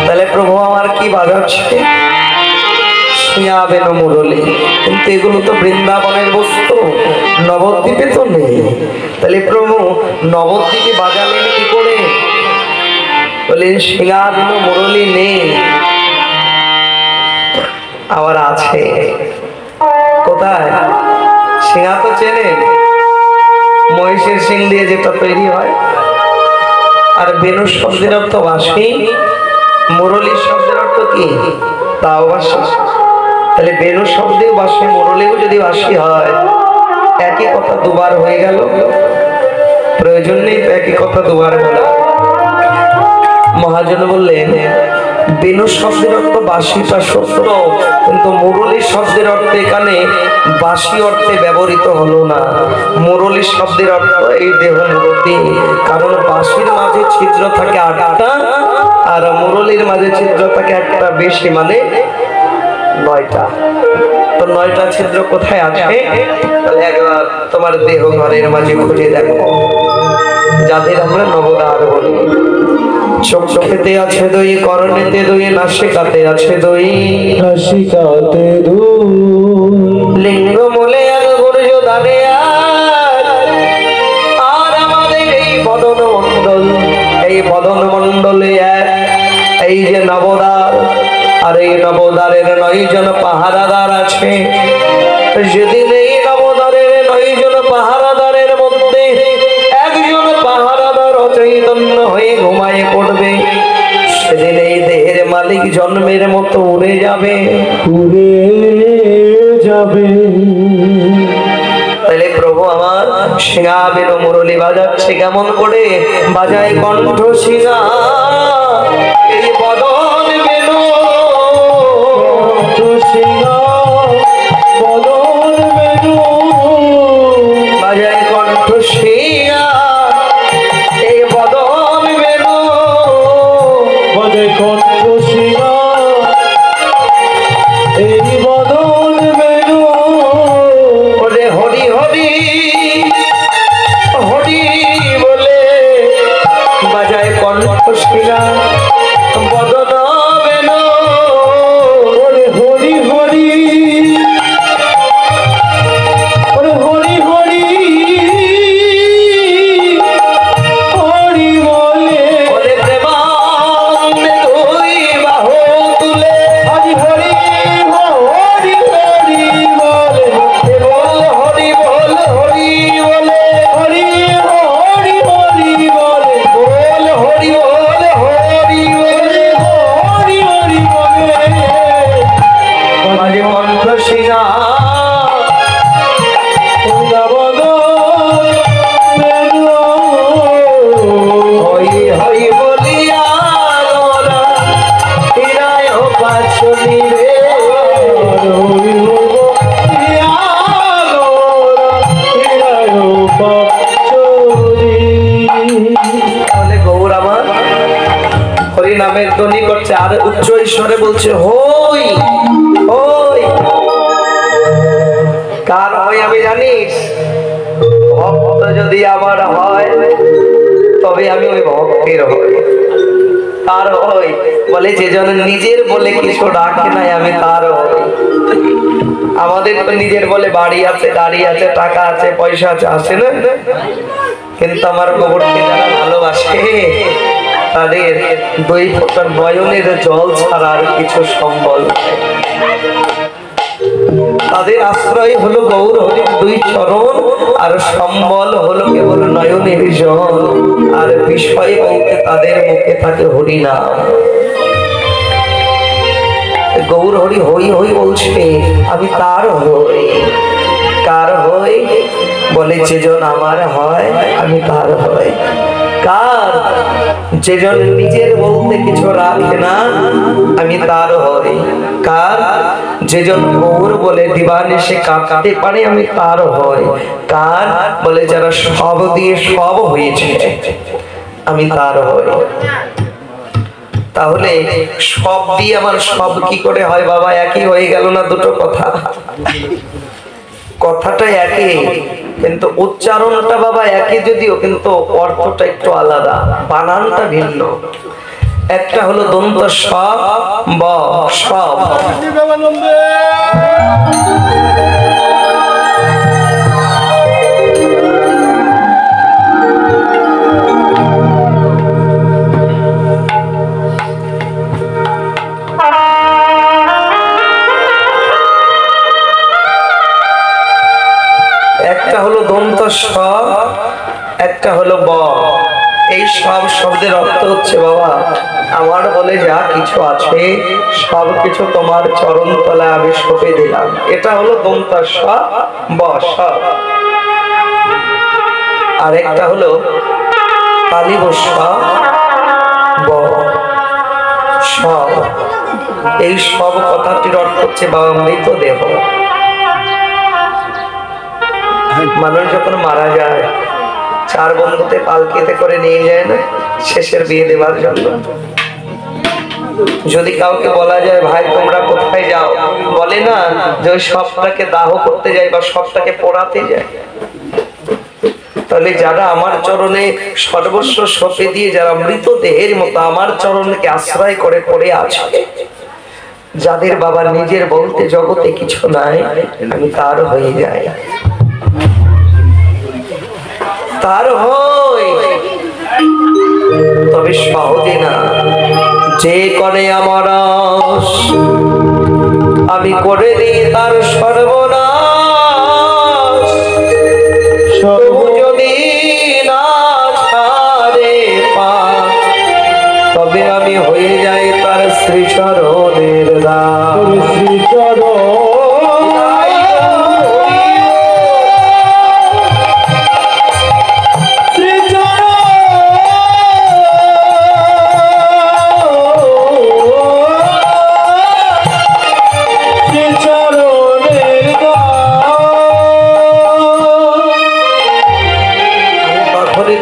তাহলে প্রভু আমার কি বাজাচ্ছে? সিংহাবেন মুরলী, কিন্তু এগুলো তো বৃন্দাবনের বস্তু, নবদ্বীপে তো নেই। তাহলে প্রভু নবদ্বীপে বাজালেন কি করে? বলেন সিংহাবেন মুরলী নেই, আবার আছে। কোথায়? সিংহা তো চেনেন, মহিষের সিং দিয়ে যেটা তৈরি হয়। আর বেনু শব্দের অর্থ বাঁশি, মুরলী শব্দের অর্থ কি? তাও বাঁশি। তাহলে বেনু শব্দেও বাঁশি, মুরলীও যদি বাঁশি হয়, একই কথা দুবার হয়ে গেল। প্রয়োজন নেই তো একই কথা দুবার বলা। মহাজন বললেন বেনু শব্দের অর্থ বাঁশিটা সত্য, কিন্তু মুরলী শব্দের অর্থ এখানে বাঁশি অর্থে ব্যবহৃত হলো না। মুরলী শব্দের অর্থ এই দেহ মূর্তি, কারণ বাঁশির মাঝে ছিদ্র থাকে 8টা আর মুরলীর মাঝে ছিদ্র থাকে একটা বেশি, মানে 9টা। তো 9টা ছিদ্র কোথায় আছে? তাহলে একবার তোমার দেহ ঘরের মাঝে খুঁজে দেখো, যাদের আমরা নবদ্বার বলি। চোখেতে আছে দই, করণেতে দই, নাসিকাতে আছে দই, নাসিকাতে দুই, লিঙ্গ মূলে আর গুর্জ দানে আর আমাদের এই বদন মণ্ডল, এই বদন মণ্ডলে এই যে নবদ্বার, আর এই নবদ্বারের 9 জন পাহারাদার আছে। যেদিন এই নবদ্বারের 9 জন পাহারাদারের মধ্যে একজন পাহারাদার অচৈতন্য হয়ে ঘুমায় পড়বে, সেদিন এই দেহের মালিক জন্মের মতো উড়ে যাবে, উড়ে যাবে। তাহলে প্রভু আমার সিংহা বেরো মুরলী বাজাচ্ছে কেমন করে? বাজায় কণ্ঠ সিংহা, এই বদন বেরো সিংহা, বদন বেনু, বাজায় কণ্ঠ সিংহা, এই বদন বেরো বদে কণ্ঠ সিংহা, এই বদন বেনু। ওরে হরি হরি হরি বলে বাজায় কণ্ঠ সিংহা, বদন বেরো ওরে হরি হরি, ওরে হরি হরি, হরি বলে, ওরে প্রেমানন্দে দুই বাহু তুলে হরি হরি, হরি হরি বলে, বল হরি বল হরি বলে, হরি হরি হরি বলে, বল হরি বল হরি বলে, হরি হরি বলে। মাঝে কণ্ঠ সিংহা, হই হই বলিয়া গোরা হীরায় পাছনি রে, তাহলে গৌর আমার হরি নামের ধ্বনি করছে আর উচ্চ ঈশ্বরে বলছে হই হই। কার হই আমি জানিস? ভক্ত যদি আমার হয় তবে আমি ওই ভক্তের হই। তার হই বলে যেজন নিজের বলে কিছু রাখে নাই, আমি তার হই। আমাদের তো নিজের বলে বাড়ি আছে, গাড়ি আছে, টাকা আছে, পয়সা আছে, আসে না? কিন্তু আমার গোবরকে যারা ভালোবাসে তাদের 2 ফোঁটা নয়নের জল ছাড়া আর কিছু সম্বল নেই। তাদের আশ্রয় হলো গৌর হরির 2 চরণ, আর সম্বল হলো কেবল নয়নের জল, আর বিষয় বলতে তাদের মুখে থাকে হরিনাম। গৌর হরি হই হই বলছে, আমি তার হই। কার হই? বলে যেজন আমার হয় আমি তার হই। কার? যেজন নিজের বলতে কিছু রাখে না, আমি তার হই। কার? যেজন গৌর বলে দিবানিশে কাঁদতে পারে, আমি তার হই। কার? বলে যারা সব দিয়ে সব হয়েছে, আমি তার হই। তাহলে সব দিয়ে আমার সব কি করে হয় বাবা? একই হয়ে গেল না দুটো কথা? কথাটা একই, কিন্তু উচ্চারণটা বাবা একই যদিও, কিন্তু অর্থটা একটু আলাদা, বানানটা ভিন্ন। একটা হলো দন্ত স ব সব, একটা হলো দন্ত স, একটা হলো ব। এই সব শব্দের অর্থ হচ্ছে বাবা আমার বলে যা কিছু আছে সব কিছু তোমার চরণ তলায় আমি সঁপে দিলাম। এটা হলো দন্ত স ব সব। আর একটা হলো তালিব স ব স। সব, এই সব কথাটির অর্থ হচ্ছে বাবা মৃতদেহ। মানুষ যখন মারা যায় চার বন্ধুতে পালকিতে করে নিয়ে যায় না শেষের বিয়ে দেওয়ার জন্য। যদি কাউকে বলা যায় ভাই তোমরা কোথায় যাও, বলে না যে ওই সবটাকে দাহ করতে যায় বা সবটাকে পোড়াতে যায়। তাহলে যারা আমার চরণে সর্বস্ব সঁপে দিয়ে যারা মৃতদেহের মতো আমার চরণকে আশ্রয় করে পড়ে আছে, যাদের বাবা নিজের বলতে জগতে কিছু নাই, আমি তার হয়ে যাই, তার হই। তবে সহজে না, যে করে আমার আমি করে দিই তার সর্বনাশ। তবু যদি না ছাড়ে পাশ, তবে আমি হয়ে যাই তার শ্রীচরণের দাস। শ্রীচরণ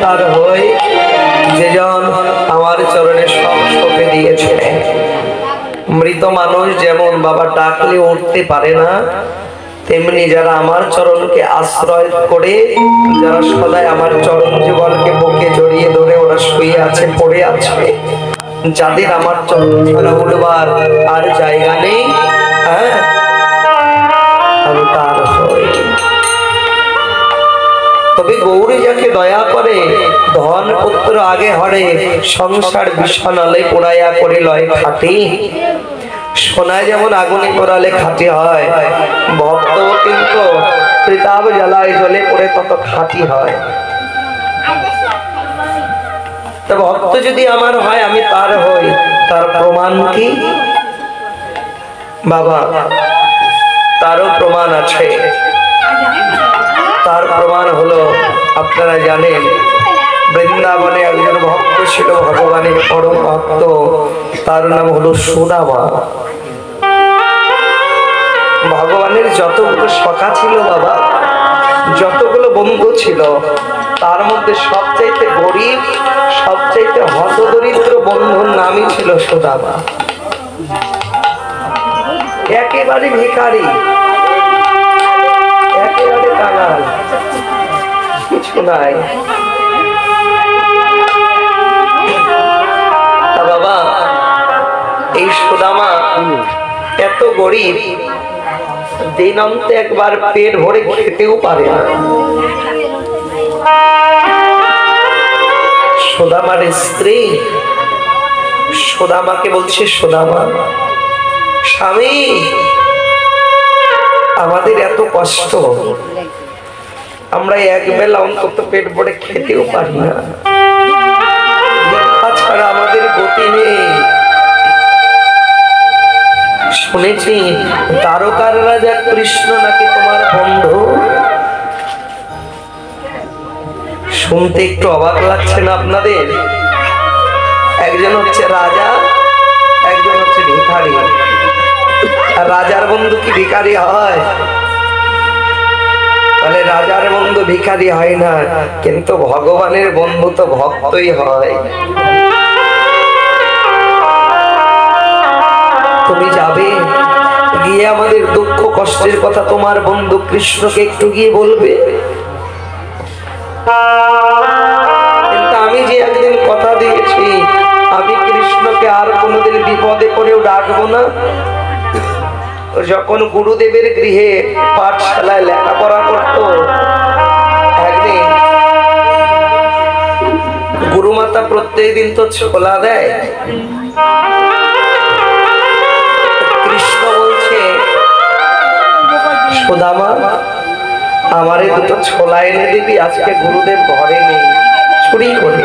তার হই যেজন আমার চরণে সব সঁপে দিয়েছে। মৃত মানুষ যেমন বাবা ডাকলে উঠতে পারে না, তেমনি যারা আমার চরণকে আশ্রয় করে, যারা সদাই আমার চরণ যুগলকে বুকে জড়িয়ে ধরে ওরা শুয়ে আছে পড়ে আছে, যাদের আমার চরণ ছাড়া উঠবার আর জায়গা নেই, হ্যাঁ আমি তার হই। তবে গৌরী যাকে দয়া করে, ধন পুত্র আগে হরে, সংসার বিষণালে পোড়াইয়া করে লয় খাটি। সোনায় যেমন আগুনে পোড়ালে খাঁটি হয়, ভক্ত কিন্তু প্রতাপ জ্বালায় জ্বলে পড়ে তত খাঁটি হয়। তা ভক্ত যদি আমার হয় আমি তার হই, তার প্রমাণ কি বাবা? তারও প্রমাণ আছে। তার প্রমাণ হলো, আপনারা জানেন বৃন্দাবনে একজন ভক্ত ছিল, ভগবানের পরম ভক্ত, তার নাম হলো সুদামা। ভগবানের যতগুলো সখা ছিল বাবা, যতগুলো বন্ধু ছিল, তার মধ্যে সবচাইতে গরিব, সবচাইতে হতদরিদ্র বন্ধুর নামই ছিল সুদামা। একেবারে ভিখারি, একেবারে কাঙাল, কিছু নাই। তা বাবা এই সুদামা এত গরিব, দিন অন্তে একবার পেট ভরে খেতেও পারে না। সুদামার স্ত্রী সুদামাকে বলছে, সুদামা স্বামী আমাদের এত কষ্ট, আমরা এক বেলা অন্তত পেট ভরে খেতেও পারি না, ভিক্ষা ছাড়া আমাদের গতি নেই। শুনেছি দ্বারকার রাজা কৃষ্ণ নাকি তোমার বন্ধু। শুনতে একটু অবাক লাগছে না আপনাদের? একজন হচ্ছে রাজা, একজন হচ্ছে ভিখারি। আর রাজার বন্ধু কি ভিখারি হয়? তাহলে রাজার বন্ধু ভিখারি হয় না, কিন্তু ভগবানের বন্ধু তো ভক্তই হয়। তুমি যাবে গিয়ে আমাদের দুঃখ কষ্টের কথা তোমার বন্ধু কৃষ্ণকে একটু গিয়ে বলবে। কিন্তু আমি যে একদিন কথা দিয়েছি, আমি কৃষ্ণকে আর কোনোদিন বিপদে পড়েও ডাকবো না। যখন গুরুদেবের গৃহে পাঠশালায় লেখাপড়া করত, একদিন গুরুমাতা প্রত্যেক দিন তো ছোলা দেয়। কৃষ্ণ বলছে, সুদামা আমারে দুটো ছোলা এনে দিবি, আজকে গুরুদেব ঘরে নেই, চুরি করে।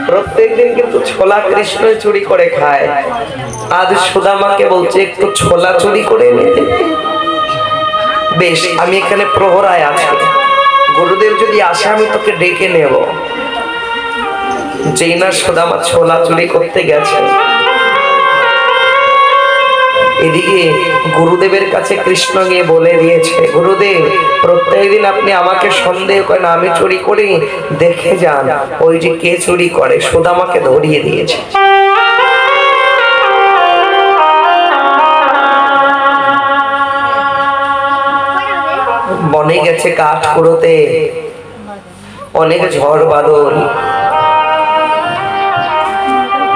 প্রত্যেকদিন কিন্তু ছোলা কৃষ্ণ চুরি করে খায়। আজ সুদামাকে বলছে একটু ছোলা চুরি করে এনে দিবি। বেশ, আমি এখানে প্রহরায় আছি, গুরুদেব যদি আসে আমি তোকে ডেকে নেব। যেই না সুদামা ছোলাছুলি করতে গেছে, এদিকে গুরুদেবের কাছে কৃষ্ণ গিয়ে বলে দিয়েছে, গুরুদেব প্রত্যেকদিন আপনি আমাকে সন্দেহ করেন, আমি চুরি করি, দেখে যান ওই যে কে চুরি করে। সুদামাকে ধরিয়ে দিয়েছে। বনে গেছে কাঠ কুড়োতে, অনেক ঝড় বাদল,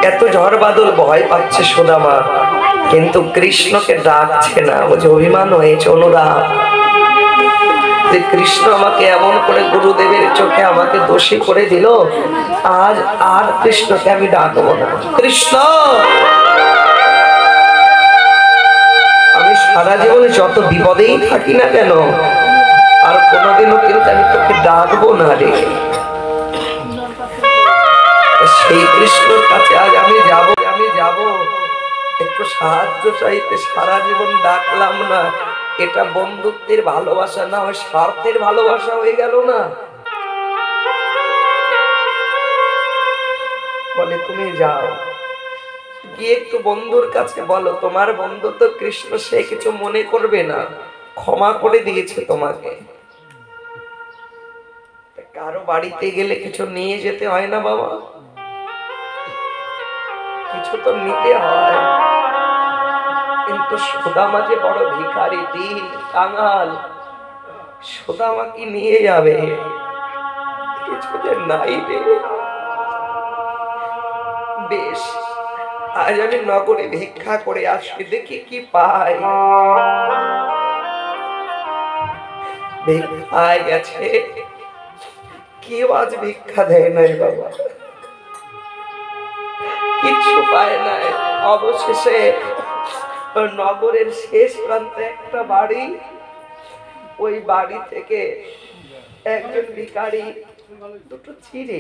এত ঝড় বাদল ভয় পাচ্ছে সুদামা, কিন্তু কৃষ্ণকে ডাকছে না। ও যে অভিমান হয়েছে, অনুরাগ, যে কৃষ্ণ আমাকে এমন করে গুরুদেবের চোখে আমাকে দোষী করে দিল, আজ আর কৃষ্ণকে আমি ডাকবো না। কৃষ্ণ, আমি সারা জীবনে যত বিপদেই থাকি না কেন, আর কোনোদিনও কিন্তু আমি তোকে ডাকবো না রে। সেই কৃষ্ণর কাছে আজ আমি যাব, একটু সাহায্য চাইতে। সারা জীবন ডাকলাম না, এটা বন্ধুত্বের ভালোবাসা না, ওই স্বার্থের ভালোবাসা হয়ে গেল না। বলে তুমি যাও, গিয়ে একটু বন্ধুর কাছে বলো তোমার বন্ধু তো কৃষ্ণ, সে কিছু মনে করবে না, ক্ষমা করে দিয়েছে তোমাকে। কারো বাড়িতে গেলে কিছু নিয়ে যেতে হয় না বাবা, কিছু তো নিতে হয়। কিন্তু সুদামা যে বড় ভিখারি, দিন কাঙাল, সুদামা কি নিয়ে যাবে? কিছু যে নাই রে। বেশ, আজ আমি নগরে ভিক্ষা করে আসি, দেখি কি পাই। ভিক্ষায় গেছে, কেউ আজ ভিক্ষা দেয় নাই বাবা, কিচ্ছু পায় নাই। অবশেষে নগরের শেষ প্রান্তে একটা বাড়ি, ওই বাড়ি থেকে একজন ভিখারি দুটো চিড়ে,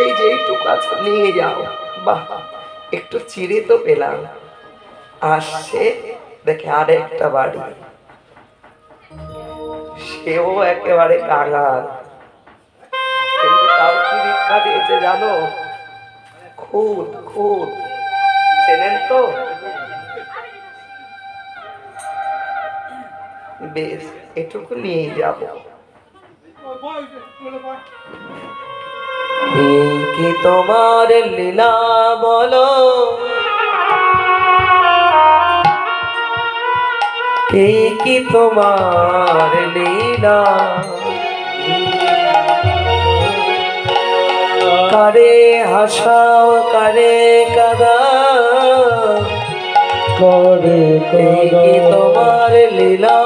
এই যে এইটুকু আছে নিয়ে যাও। বাহ, একটু চিড়ে তো পেলাম। আসছে, দেখে আরেকটা বাড়ি, সেও একেবারে কাঙাল, কিন্তু তাও কি ভিক্ষা দিয়েছে জানো? খুদ খুদ, চেনেন তো? বেশ, এটুকু নিয়ে যাব। কি তোমার লীলা বলো, কি তোমার লীলা, কারে হাসাও কারে কাঁদাও, করে কি তোমার লীলা,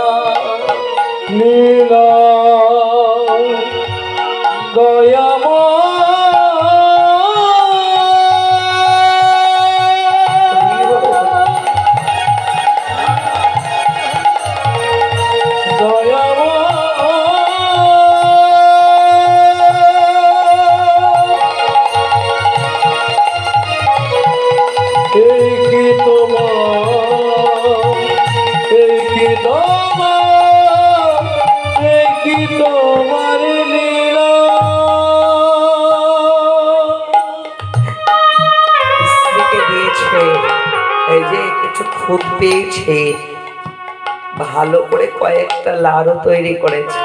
লীলা দয়াময় খুদ পেয়েছে, ভালো করে কয়েকটা লাড়ু তৈরি করেছে,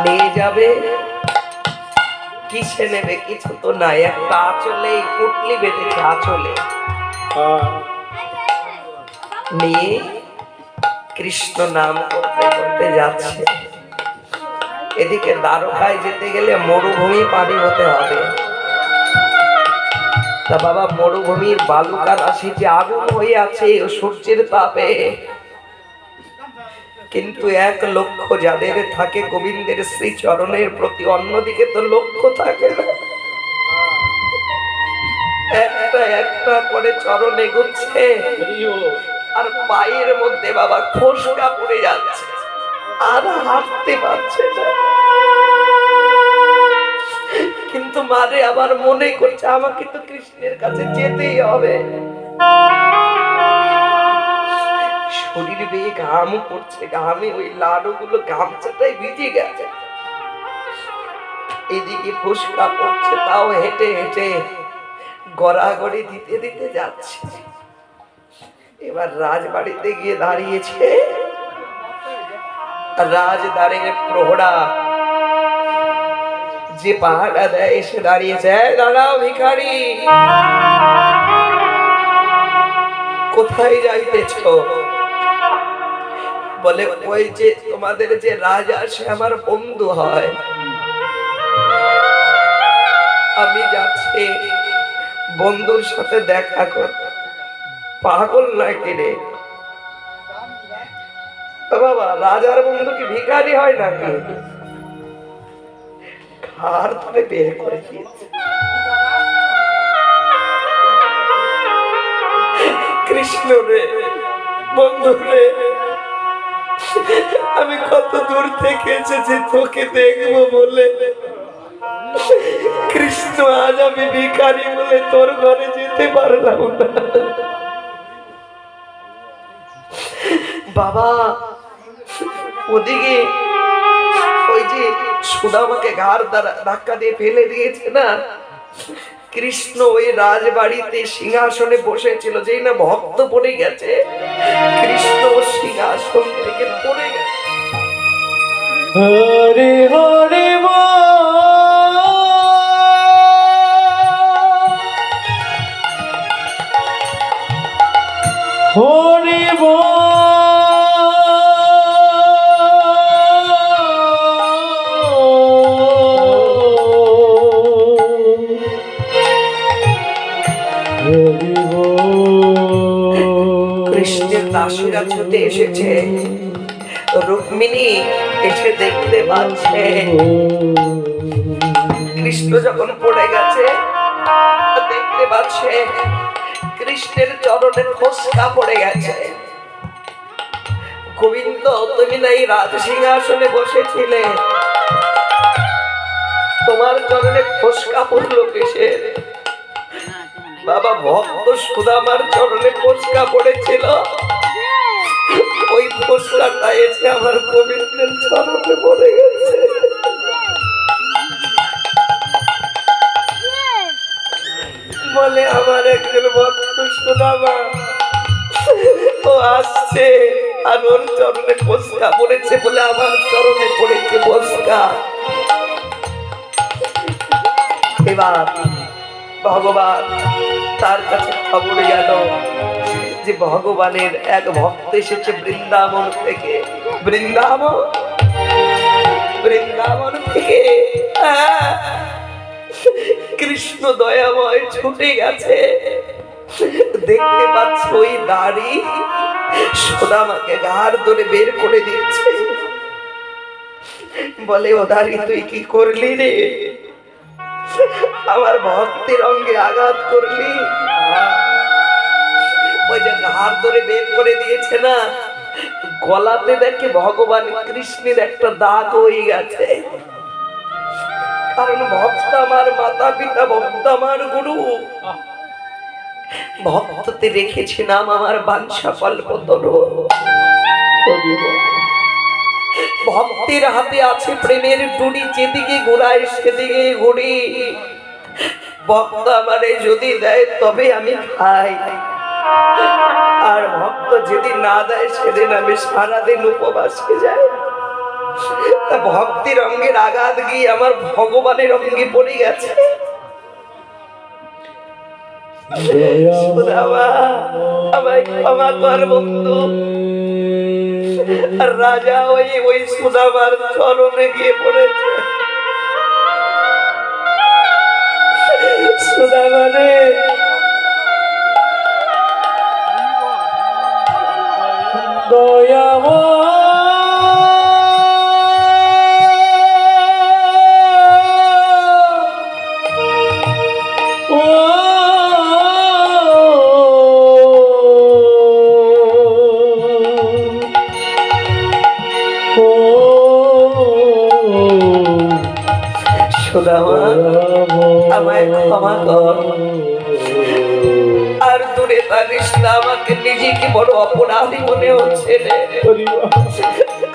নিয়ে যাবে। কিসে নেবে? কিছু তো নাই, একটা আঁচলে পুটলি বেঁধেছে, আঁচলে নিয়ে কৃষ্ণ নাম করতে করতে যাচ্ছে। এদিকে দ্বারকায় যেতে গেলে মরুভূমি পাড়ি হতে হবে। তা বাবা, মরুভূমির বালুকা রাশি যে আগুন হয়ে আছে সূর্যের তাপে, কিন্তু এক লক্ষ্য যাদের থাকে গোবিন্দের শ্রী চরণের প্রতি, অন্যদিকে তো লক্ষ্য থাকে না। একটা একটা করে চরণ এগোচ্ছে, আর পায়ের মধ্যে বাবা খোসকা পড়ে যাচ্ছে, আর হাঁটতে পারছে না। কিন্তু মারে আবার মনে করছে আমাকে তো কৃষ্ণের কাছে যেতেই হবে। শরীর বেয়ে ঘাম পড়ছে, ঘামে ওই লাডুগুলো গামছাটাই ভিজে গেছে। এদিকে ফুসকা পড়ছে, তাও হেঁটে হেঁটে গড়াগড়ি দিতে দিতে যাচ্ছে। এবার রাজবাড়িতে গিয়ে দাঁড়িয়েছে রাজদারের প্রহরা, যে পাহাড়া দেয় এসে দাঁড়িয়েছে। দাঁড়াও ভিখারি, কোথায় যাইতেছ? বলে ওই যে তোমাদের যে রাজা, সে আমার বন্ধু হয়, আমি যাচ্ছি বন্ধুর সাথে দেখা কর। পাগল নাকি রে বাবা? রাজার বন্ধু কি ভিখারি হয় নাকি? ঘাড় ধরে বের করে দিয়েছে। কৃষ্ণ রে, বন্ধু রে, আমি কত দূর থেকে এসেছি তোকে দেখবো বলে। কৃষ্ণ, আজ আমি ভিখারি বলে তোর ঘরে যেতে পারলাম না। বাবা ওদিকে ওই যে সুদামাকে ঘাড় ধাক্কা দিয়ে ফেলে দিয়েছে না, কৃষ্ণ ওই রাজবাড়িতে সিংহাসনে বসেছিল, যেই না ভক্ত পড়ে গেছে, কৃষ্ণ সিংহাসন থেকে পড়ে গেছে। হরি হরি হরি কৃষ্ণের দাসীরা ছুটে এসেছে, রুক্মিণী এসে দেখতে পাচ্ছে কৃষ্ণ যখন পড়ে গেছে, দেখতে পাচ্ছে কৃষ্ণের চরণে ফোসকা পড়ে গেছে। গোবিন্দ, তুমি না এই রাজ সিংহাসনে বসেছিলে, তোমার চরণে ফোসকা পড়লো কিসের? বাবা, ভক্ত সুদামার চরণে ফোসকা পড়েছিল, ওই ফোসকাটা এসে আমার গোবিন্দের চরণে পড়ে গেছে। বলে আমার একজন ভক্ত সুদামা, ও আসছে আর ওর চরণে ফোসকা পড়েছে বলে আমার চরণে পড়েছে ফোসকা। এবার ভগবান তার কাছে খবর গেল যে ভগবানের এক ভক্ত এসেছে বৃন্দাবন থেকে। বৃন্দাবন থেকে কৃষ্ণ দয়াময় ছুটে গেছে, দেখতে পাচ্ছ ওই দাড়ি সুদামাকে ঘাড় ধরে বের করে দিচ্ছে। বলে, ও দাড়ি তুই কি করলি রে? আমার ভক্তের অঙ্গে আঘাত করলি। ওই যে ঘাড় ধরে বের করে দিয়েছে না, গলাতে দেখে ভগবান কৃষ্ণের একটা দাগ হয়ে গেছে। কারণ ভক্ত আমার মাতা পিতা, ভক্ত আমার গুরু, ভক্ততে রেখেছি নাম আমার বাঞ্ছা কল্পতরু। ভক্তের হাতে আছে প্রেমের টুনি, যেদিকে ঘোরায় সেদিকে ঘুরি। ভক্ত আমারে যদি দেয় তবে আমি খাই, আর ভক্ত যদি না দেয় সেদিন আমি সারাদিন উপবাসে যাই। তা ভক্তির অঙ্গের আঘাত গিয়ে আমার ভগবানের অঙ্গে পড়ে গেছে। আমায় ক্ষমা কর বন্ধু। রাজা ওই সুদামার চরণে গিয়ে পড়েছে। সুদামা রে, দয়াময় সুদামা, আমায় ক্ষমা কর। আর দূরে থাকিস না, আমাকে নিজেকে বড় অপরাধী মনে হচ্ছে রে।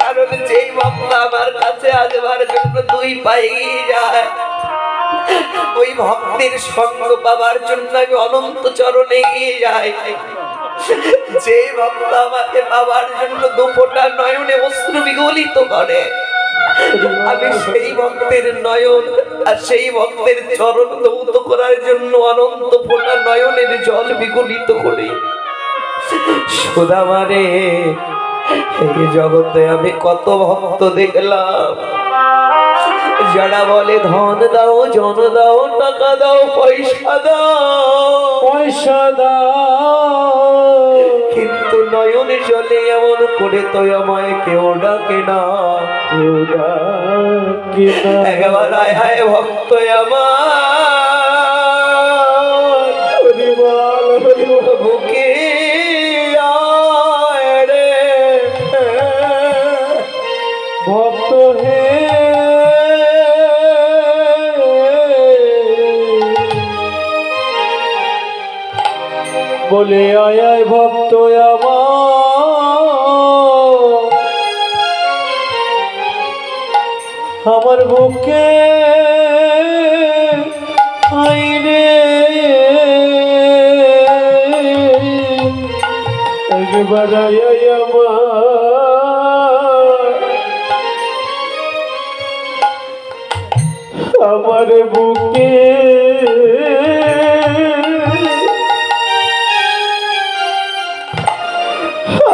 কারণ যেই ভক্ত আমার কাছে আসবার জন্য দুই পায়ে এগিয়ে যায়, ওই ভক্তের সঙ্গ পাবার জন্য আমি অনন্ত চরণে এগিয়ে যাই। যে ভক্ত আমাকে পাবার জন্য দুফোঁটা নয়নে অশ্রু বিগলিত করে, আমি সেই ভক্তের নয়ন আর সেই ভক্তের চরণ ধৌত করার জন্য অনন্ত ফোঁটা নয়নের জল বিগলিত করি। সুদামারে, এই জগতে আমি কত ভক্ত দেখলাম যারা বলে ধন দাও, জন দাও, টাকা দাও, পয়সা দাও, কিন্তু নয়নে জলে এমন করে তো আমায় কেউ ডাকে না। একবার আয় আয় ভক্ত আমার বুকে আয় রে ভক্ত হে, বলে আয় আয় ভক্ত আমার বুকে আয় রে, একবার আয় আয় আমার বুকে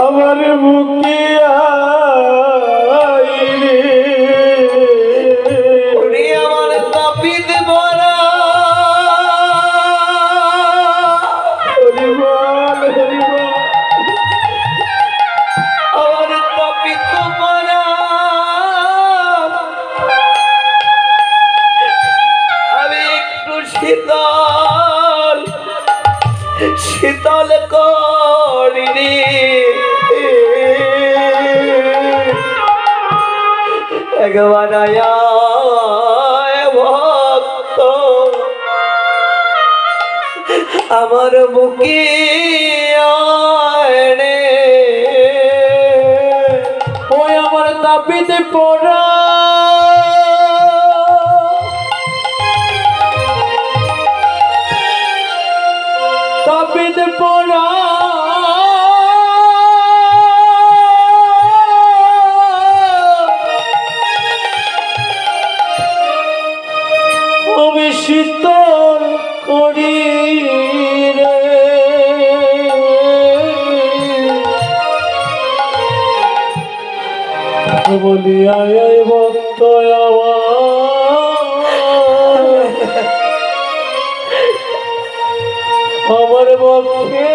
আমার বুকে আয় রে আমার তাপিত ভরা আমার তাপিত ভরা আমি একটু শীতল শীতল করিনি একবার আয় ভক্ত আমার বুকে আয় রে, ওই আমার তাপিতে পড়া তাপিতে পড়া আমি শীতল করি রে, বলি আয় আয় ভক্ত আমার পক্ষে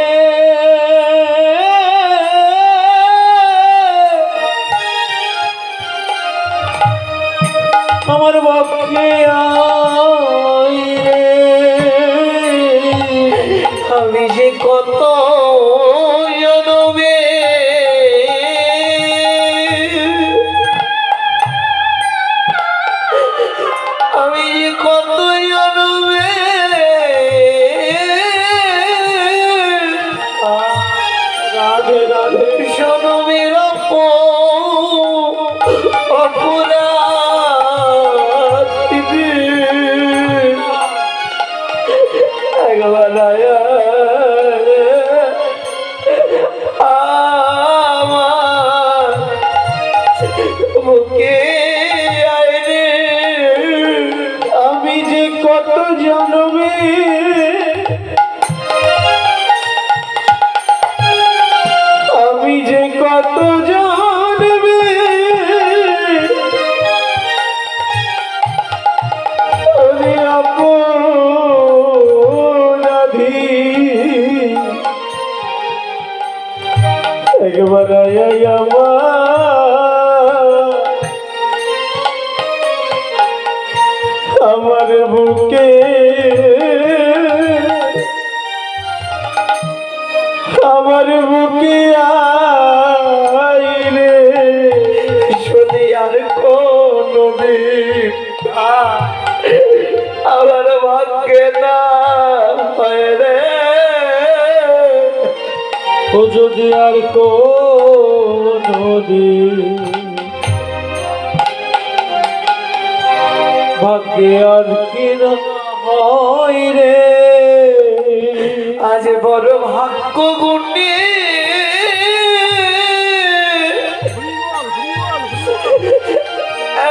আমার পক্ষে আয় রে, আমি যে কত জনমে আমি যে কত জনমে রাধে রাধে জনমের অপরাধ একবার আমার বুকে আয় রে, আমি যে কত জন্মে আমি যে কত জন্মে আমি অপরাধী একবার আয় আমার বুকে আমার বুকে আয় রে, যদি আর কোনদিন আমার ভাগ্যে না হয় রে ও যদি আর কোনদিন ভাগ্যে আর কি না হয় রে, আজ বড় ভাগ্য গুণে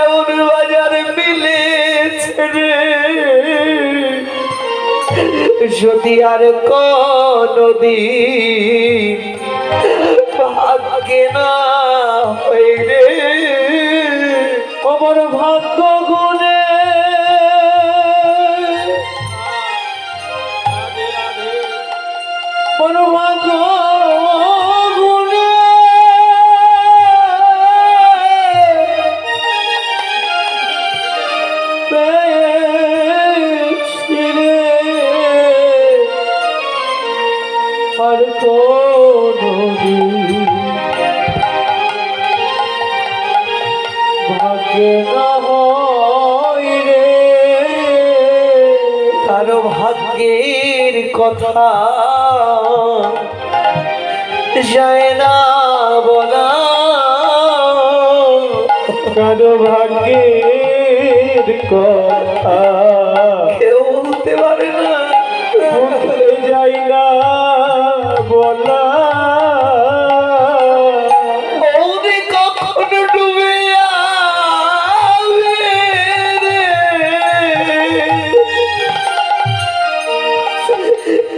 এমন বাজারে মিলেছে রে, যদি আর কোনদিন ভাগ্যে না হয় রে, আমার ভাগ্য গুণে বড় ভাগ্য গুণে পেয়েছি রে, আর কোনদিন ভাগ্যে না হয় রে, কারো ভাগ্যের কথা যায় না বলা, কারো ভাগ্যের কথা কেউ বলতে পারে না, ভুলে যাই না বলা, ওরে কখন ডুবে যাবে রে,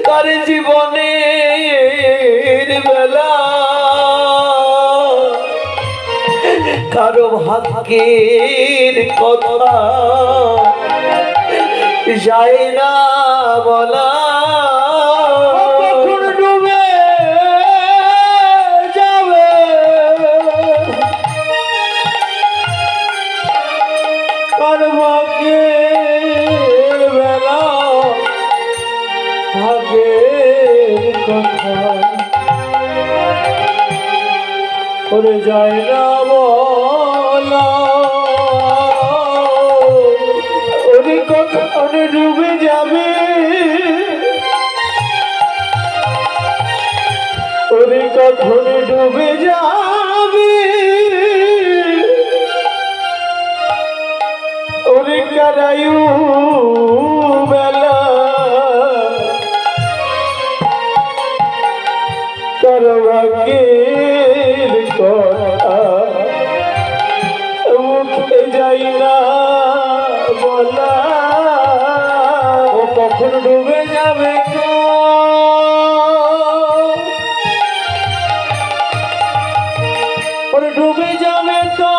তার জীবনের বেলা, কারো ভাগ্যের কথা যায় না বলা, কখন ডুবে যাবে কার ভাগ্যের বেলা, ভাগ্যের কথা করে যায় না বলা, ওরে কখন ডুবে যাবে, ওরে কখন ডুবে যাবে, ওরে কারায়ু বেলা, কার ভাগ্যের কথা মুখে যাই না বলা, ও কখন ডুবে যাবে ওরে ডুবে যাবে তো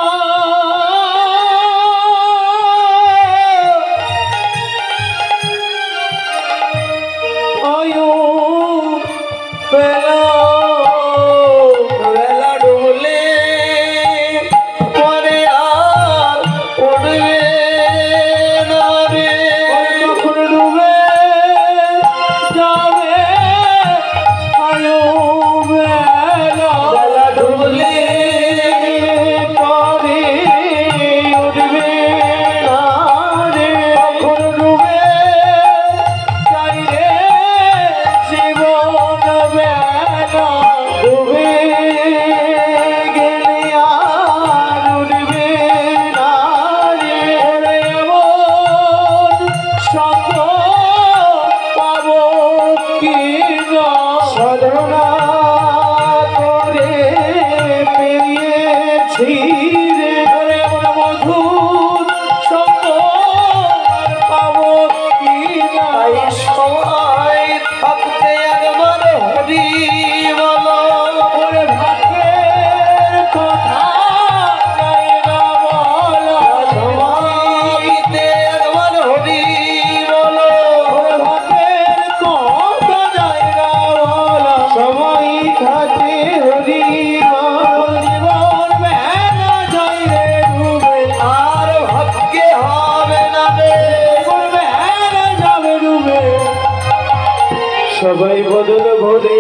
আয়ু বেলা, বেলা ডুবলে পরে আর উঠবে না রে, কখন ডুবে যাবে আয়ু বেলা, বেলা ডুবলে পরে উঠবে না রে, কখন ডুবে যাই রে জীবন বেলা, ডুবে গেলে আর উঠবে না রে, ওরে এমন সঙ্গ পাবো কি না, সাধনা করে পেয়েছি রে, ওরে এমন মধুর সঙ্গ আর পাবো কি না, তাই সময় থাকতে একবার হরি বলো, ওরে ভাগ্যের কথা যাই না বলা, সময়তে একবার হরি বলো, ওরে ভাগ্যের কথা যাই না বলা, সময় থাকে হরি বল, জীবন মেলা যাই রে ডুবে, আর ভাগ্যে হবে না রে, জীবন মেলা যাবে ডুবে, সবাই বদল ভরে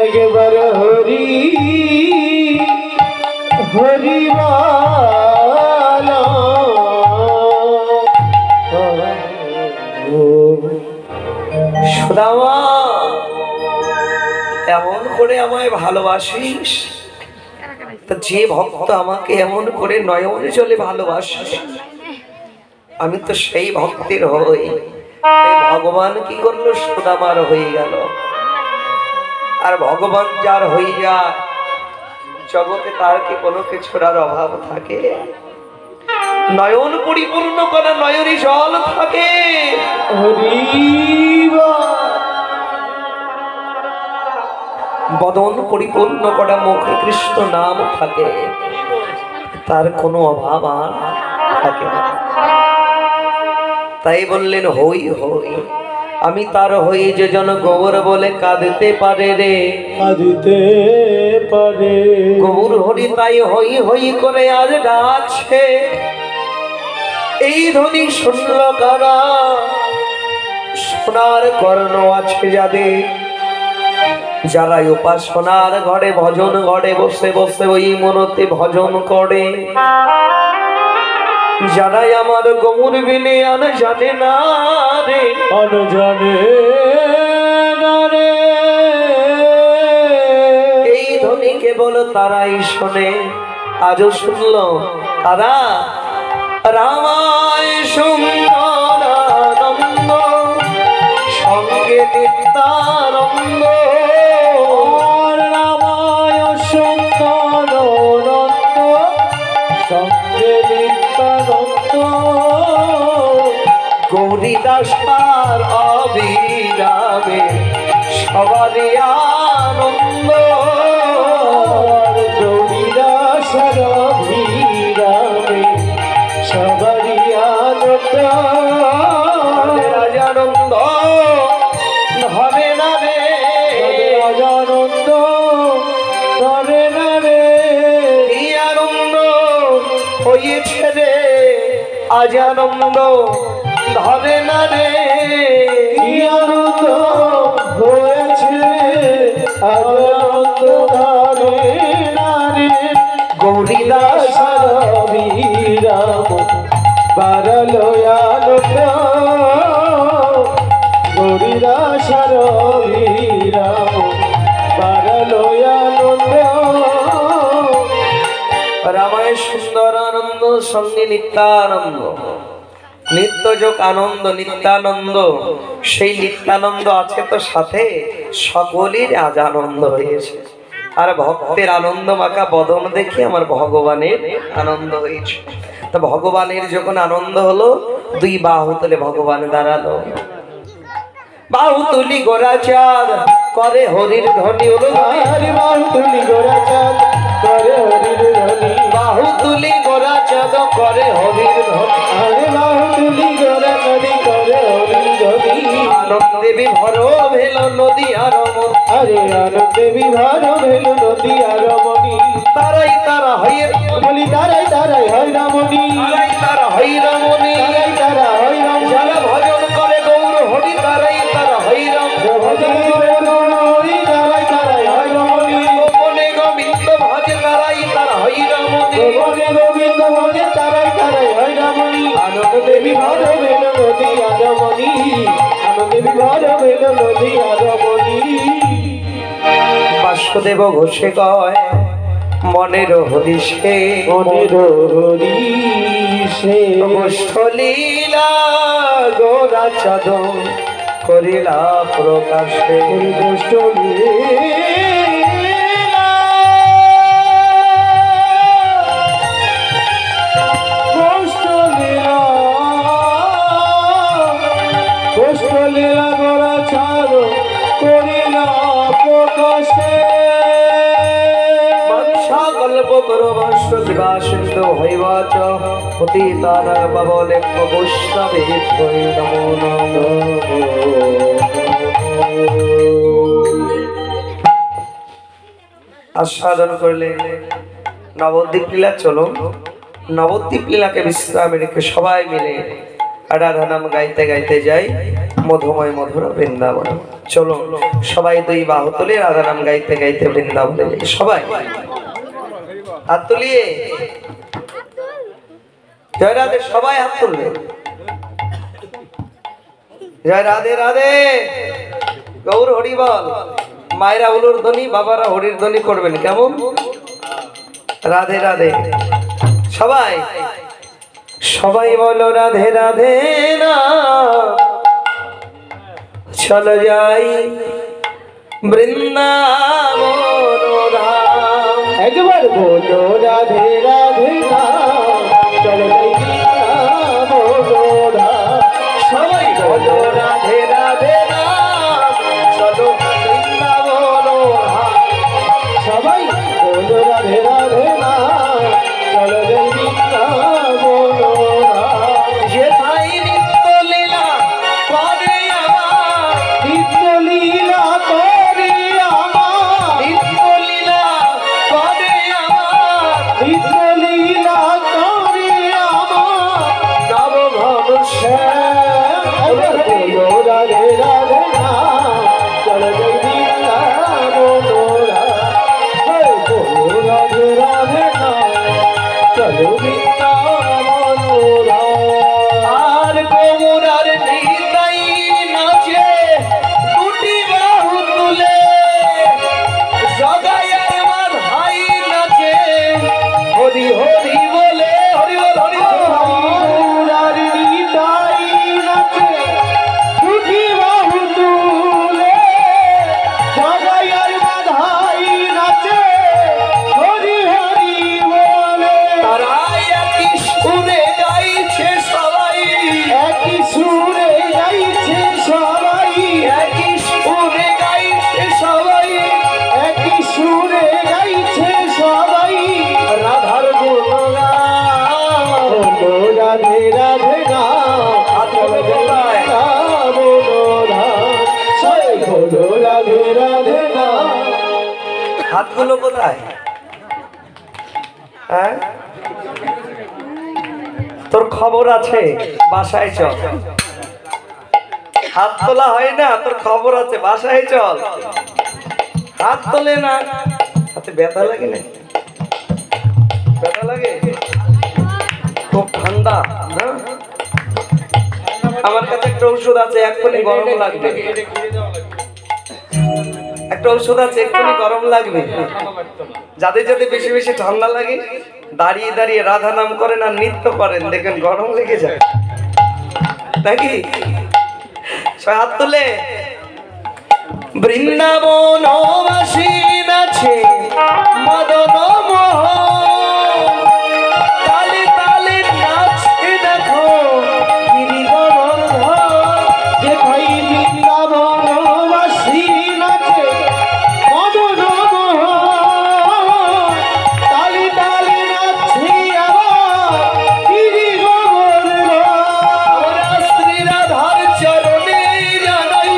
একেবার হরি হরি সুদামা এমন করে আমায় ভালোবাসিস, তা যে ভক্ত আমাকে এমন করে নয়নে জলে ভালোবাসে আমি তো সেই ভক্তের হই। এই ভগবান কি করলো, সুদামার হয়ে গেল। আর ভগবান যার হয়ে যায় জগতে তার কি কোনো কিছুর আর অভাব থাকে? নয়ন পরিপূর্ণ করা নয়নে জল থাকে, বদন পরিপূর্ণ করা মুখে কৃষ্ণ নাম থাকে, তার কোনো অভাব আর থাকে না। তাই বললেন হই হই, আমি তার হই যে জন গৌর বলে কাঁদতে পারে রে, কাঁদিতে পারে। গৌর হরি তাই হই হই করে আজ ডাকছে। এই ধ্বনি শুনল কারা, সোনার কর্ণ আছে যাদের, যারা উপাসনার ঘরে ভজন ঘরে বসে বসে ওই মনতে ভজন করে, যারাই আমার গৌর বিনে আন জানে না রে, আন জানে না রে। এই ধ্বনি কেবল তারাই শোনে। আজও শুনল তারা, রামায় সুন্দরানন্দ সঙ্গে নিত্যানন্দ, রামায় সুন্দরানন্দ সঙ্গে নিত্যানন্দ, গৌরী দাসার অবিরামে সবারই আনন্দ, গৌরীদাসের অভিরামে সবারই আনন্দ। রাজানন্দ ধরে না রে, রাজানন্দ ধরে না রে, কি আনন্দ হয়েছে রে, আজ আনন্দ ধরে না রে, কি আনন্দ হয়েছে আনন্দ ধরে না রে। গৌরী দাস অভিরাম বারলো আনন্দ, গৌরীদাসের অভিরাম বারলো আনন্দ। রামায় সুন্দর আনন্দ সঙ্গে নিত্যানন্দ, নিত্যযোগ আনন্দ নিত্যানন্দ, সেই নিত্যানন্দ আছে তো সাথে সকলের আজ আনন্দ হয়েছে। আর ভক্তের আনন্দ মাখা বদন দেখে আমার ভগবানের আনন্দ হয়েছে। তো ভগবানের যখন আনন্দ হলো, দুই বাহু তুলে ভগবান দাঁড়ালো, বাহু তুলি গোরা চাঁদ করে হরির ধ্বনি হলো, হরি বাহু তুলি গোরা চাঁদ করে হরির ধ্বনি, বাহু তুলি গোরা চাঁদ করে হরির ধ্বনি, হরি বাহু তুলি গোরা নদী করে হরির ধ্বনি। আনন্দে বিভোর ভেল নদী আর মন, আরে আনন্দে বিভার ভেল নদী আর মনি, তারাই তারা হইর বলি তারাই তারাই হয় রমণী, তারাই তারা হইর মনি, তারাই তারা হয় রমণী। যারা ভজন করে গৌর হরি তারাই তারা হইর ভজন করে গৌর হরি তারাই তারাই হয় রমণী, গোপনে গোবিন্দ ভজে তারাই তারা হইর মনি, গোপনে গোবিন্দ ভজে তারাই তারাই হয় রমণী। আনন্দে বিভার ভেল নদী আর মনি, আনন্দে বিভার ভেল নদী আর মনি। বাসুদেব ঘোষে কয় মনের হদিশে, মনের হরিষে গোষ্ঠলীলা গোরা চাঁদ করিলা প্রকাশে, লীলা গোরা ছাড় করিলা প্রকাশে। কল্প করো বর্ষ দিবা সিন্ধু হইবাচ পতিতান পাবনে বৈষ্ণবে নমো নমো। আস্বাদন করলে নবদ্বীপ লীলা। চলো নবদ্বীপ লীলাকে বিশ্রামে রেখে সবাই মিলে রাধা নাম গাইতে গাইতে যাই মধুময় মধুর বৃন্দাবন। চলো সবাই দুই বাহু তুলে রাধা নাম গাইতে গাইতে বৃন্দাবনে যাই। সবাই হাত তুলিয়ে জয় রাধে, সবাই হাত তুলবে। জয় রাধে রাধে। গৌর হরি বল। মায়েরা উলুর ধ্বনি, বাবারা হরির ধ্বনি করবেন, কেমন? রাধে রাধে। সবাই সবাই বলো রাধে রাধে না, চলো যাই বৃন্দাবন ধাম। একবার বলো রাধে রাধে না, চলো যাই বৃন্দাবন ধাম। সবাই বলো রাধে রাধে না, চলো বৃন্দাবন ধাম। সবাই বলো রাধে রাধে না, চলো যাই বৃন্দাবন ধাম। যেথায় নিত্য লীলা করে আমার, নিত্য লীলা করে আমার, নিত্য লীলা করে আমার, নিত্য লীলা করে আমার, নব শ্যাম। একবার বলো রাধে রাধে না, চলো যাই বৃন্দাবন ধাম। বলো রাধে রাধে না, চলো বৃন্দাবন ধাম। আর কোমরার নিতাই নাচে দুটি বাহু তুলে, জগাইয়ার মাধাই নাচে হরি হরি বলে, হরি বল হরি বল। গৌরার নিতাই নাচে দুটি বাহু তুলে, জগাইয়ার মাধাই নাচে হরি হরি বলে। তারাই একই সুরে গাইছে সবাই, একই সুরে গাইছে সবাই, একই সুরে গাইছে সবাই, একই সুরে গাইছে সবাই। রাধার গুণগান। বলো রাধে রাধে না, চলো কোথায়? বৃন্দাবন ধাম। সবাই বলো রাধে রাধে না। হাতগুলো কোথায়? হ্যাঁ, তোর খবর আছে, বাসায় চল। হাত তোলা হয় না, তোর খবর আছে, বাসায় চল। হাত তোলে না, হাতে ব্যথা লাগে না? ব্যথা লাগে? খুব ঠান্ডা না? আমার কাছে একটা ওষুধ আছে, এক্ষুনি গরম লাগবে। একটা ওষুধ আছে, এক্ষুনি গরম লাগবে। যাদের যাদের বেশি বেশি ঠান্ডা লাগে, দাঁড়িয়ে দাঁড়িয়ে রাধা নাম করেন আর নৃত্য করেন, দেখেন গরম লেগে যায় নাকি? সবাই হাত তুলে। বৃন্দাবন বাসী নাচে মদন মোহন, তালে তালে নাচতে দেখো গিরি গোবর্ধন। যেথায় বৃন্দাবনবাসী নাচে মদন মোহন, তালে তালে নাচি আবার গিরি গোবর্ধন। আমরা শ্রী রাধার চরণে জানাই,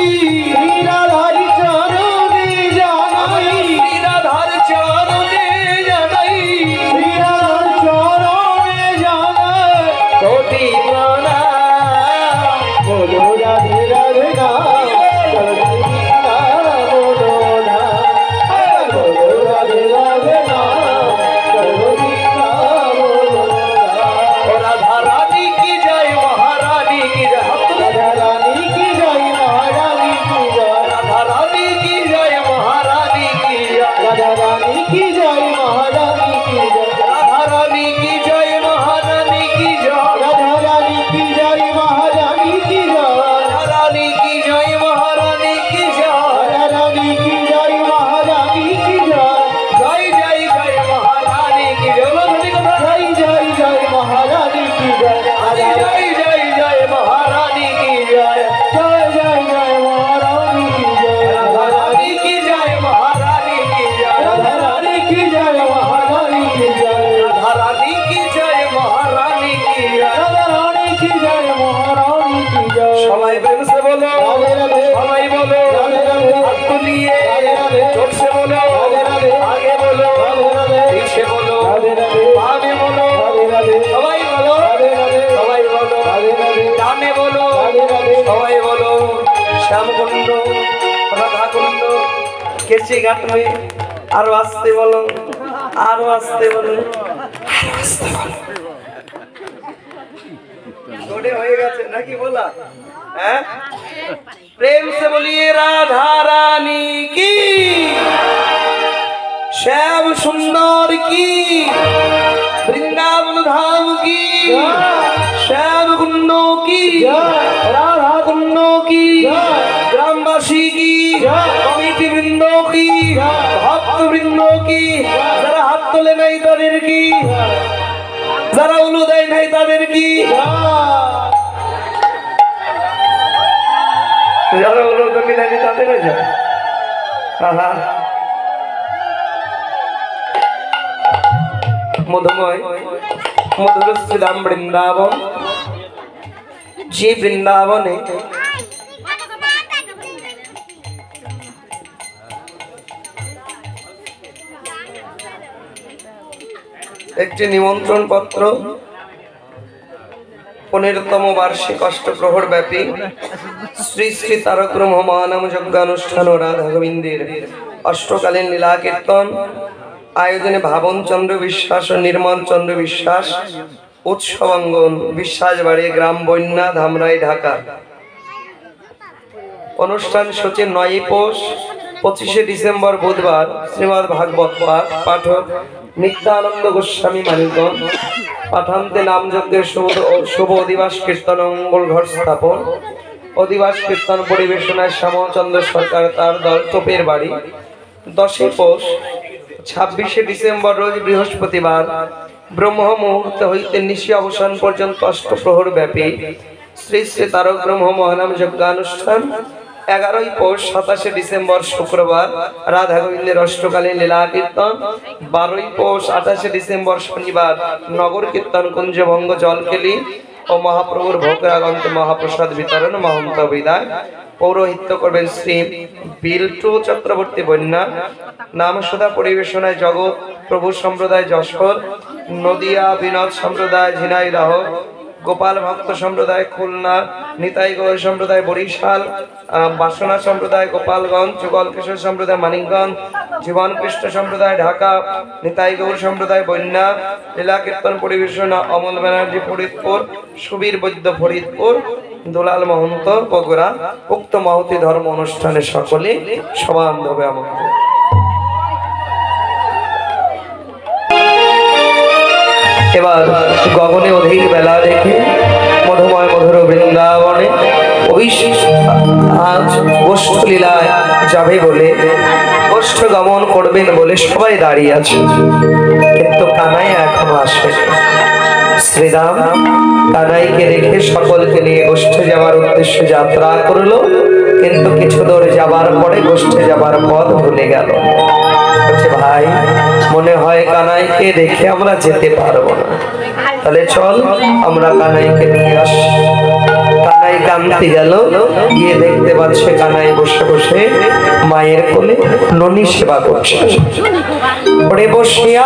শ্রীরাধার চরণে জানাই, শ্রী রাধার চরণে জানাই শ্রীরাধার চরণে জানাই। কোটি প্রণাম। বলো রাধে রাধে না, চলো যাই বৃন্দাবন ধাম। বলো রাধে রাধে না, চলো বৃন্দাবন ধাম। ও রাধা রানী কি জয়, মহারানী কি জয়। হাত তুলে। রাধা রানী কি জয়, মহারানী কি জয়। রাধা রানী কি জয়, মহারানী কি জয়। রাধা রানী কি জয়, মহারানী কি জয়। রাধা রানী কি জয়, মহারানী কি জয়। রাধা রানী কি জয়, মহারানী কি জয়। রাধা রানী কি জয়, মহারানী কি জয়। রাধা রানী কি জয়, মহারানী কি জয়। জয় জয় জয় মহারানী কি জয়। বলো ধনী কথা। জয় জয় জয় মহারানী কি জয়। আরে জয় জয় জয় মহারানী কি জয়। জয় জয় জয় মহারানী কি জয়। রাধা রানী কি জয়, মহারানী কি জয়। রাধা রানী কি জয়, মহারানী কি জয়। রাধা রানী কি জয়, মহারানী কি জয়। রাধা রানী কি জয়, মহারানী কি জয়। সবাই প্রেম সে বলো, রাধে রাধে। সবাই বলো, রাধে রাধে। হাত তুলিয়ে রাধে রাধে। জোর সে বলো, রাধে রাধে। আগে বলো, রাধে রাধে। পিছে বলো, রাধে রাধে। বামে বলো, রাধে রাধে। সবাই বলো, রাধে রাধে। সবাই বলো, রাধে রাধে। ডানে বলো, রাধে রাধে। সবাই বলো, শ্যামকুণ্ড, রাধাকুণ্ড, কেচি ঘাট হয়ে আরো আসতে বলো, আরো আসতে বলো, আরো আসতে বলো। হয়ে গেছে নাকি বলা? হ্যাঁ प्रेम से बोलिए राधा रानी की, श्याम सुंदर की, वृंदावन धाम की, श्याम कुंडों की, राधा कुंडों की, ग्रामवासी की, कमिटी वृंदों की, भक्त वृंदों की, जरा हाथ तोले नहीं तादेर की, जरा उलू देय नहीं तादेर की, जरा उलू तो मिला नहीं तादेर है जा। मधुमय मधुर श्रीधाम वृंदावन, जी वृंदावने একটি নিমন্ত্রণ পত্র 15তম বার্ষিক অষ্টপ্রহর ব্যাপী শ্রী শ্রী তারক ব্রহ্ম মহানাম যজ্ঞানুষ্ঠান ও রাধা গোবিন্দের অষ্টকালীন লীলা কীর্তন আয়োজনে ভাবন চন্দ্র বিশ্বাস ও নির্মল চন্দ্র বিশ্বাস, উৎসবাঙ্গন, বিশ্বাস বাড়ি, গ্রাম বন্যা, ধামরাই, ঢাকা। অনুষ্ঠান সূচি 9 পৌষ 25শে ডিসেম্বর বুধবার। শ্রীমদ্ ভাগবত পাঠ, পাঠক নিত্যানন্দ গোস্বামী মানিকগঞ্জ। পাঠান্তে নামযজ্ঞের শুভ অধিবাস কীর্তন মঙ্গল ঘট স্থাপন। অধিবাস কীর্তন পরিবেশনায় শ্যামচন্দ্র সরকার তার দল তোপের বাড়ি। 10 পৌষ 26শে ডিসেম্বর রোজ বৃহস্পতিবার ব্রহ্ম মুহূর্ত হইতে নিশি অবসান পর্যন্ত অষ্টপ্রহর ব্যাপী শ্রী শ্রী তারক ব্রহ্ম মহানাম যজ্ঞানুষ্ঠান। 11 পৌষ 27শে ডিসেম্বর শুক্রবার রাধা গোবিন্দের অষ্টকালীন লীলা কীর্তন। 12 পৌষ 28শে ডিসেম্বর শনিবার নগর কীর্তন কুঞ্জ ভঙ্গ জলকেলি ও মহাপ্রভুর ভোগরাগন্ত মহাপ্রসাদ বিতরণ মহন্ত বিদায়। পৌরোহিত্য করবেন শ্রী বিল্টু চক্রবর্তী বন্যা। নাম সুধা পরিবেশনায় জগৎ প্রভু সম্প্রদায় যশোর, নদিয়া বিনোদ সম্প্রদায় ঝিনাইদহ, গোপাল ভক্ত সম্প্রদায় খুলনা, নিতাই গৌর সম্প্রদায় বরিশাল, বাসনা সম্প্রদায় গোপালগঞ্জ, যুগল কিশোর সম্প্রদায় মানিকগঞ্জ, জীবন কৃষ্ণ সম্প্রদায় ঢাকা, নিতাই গৌর সম্প্রদায় বন্যা। লীলা কীর্তন পরিবেশনা অমল ব্যানার্জি ফরিদপুর, সুবীর বৈদ্য ফরিদপুর, দুলাল মহন্ত বগুড়া। উক্ত মহতি ধর্ম অনুষ্ঠানে সকলে সবান্ধবে আমন্ত্রণ। এবার গগনে অধিক বেলা রেখে মধুময় মধুর বৃন্দাবনে অভিষেক আজ গোষ্ঠ লীলায় যাবে বলে, গোষ্ঠ গমন করবেন বলে সবাই দাঁড়িয়ে আছে, কিন্তু কানাই এখনো আসে। শ্রীরাম কানাইকে রেখে সকলকে নিয়ে গোষ্ঠে যাওয়ার উদ্দেশ্যে যাত্রা করলো, কিন্তু কিছু দূর যাবার পরে গোষ্ঠে যাবার পথ ভুলে গেল। বলছে, ভাই মনে হয় কানাইকে রেখে আমরা যেতে পারবো না, তাহলে চল আমরা কানাইকে নিয়ে আসি। কানাই কান্তি গেল, গিয়ে দেখতে পাচ্ছে কানাই বসে বসে মায়ের কোলে ননি সেবা করছে। পড়ে বসিয়া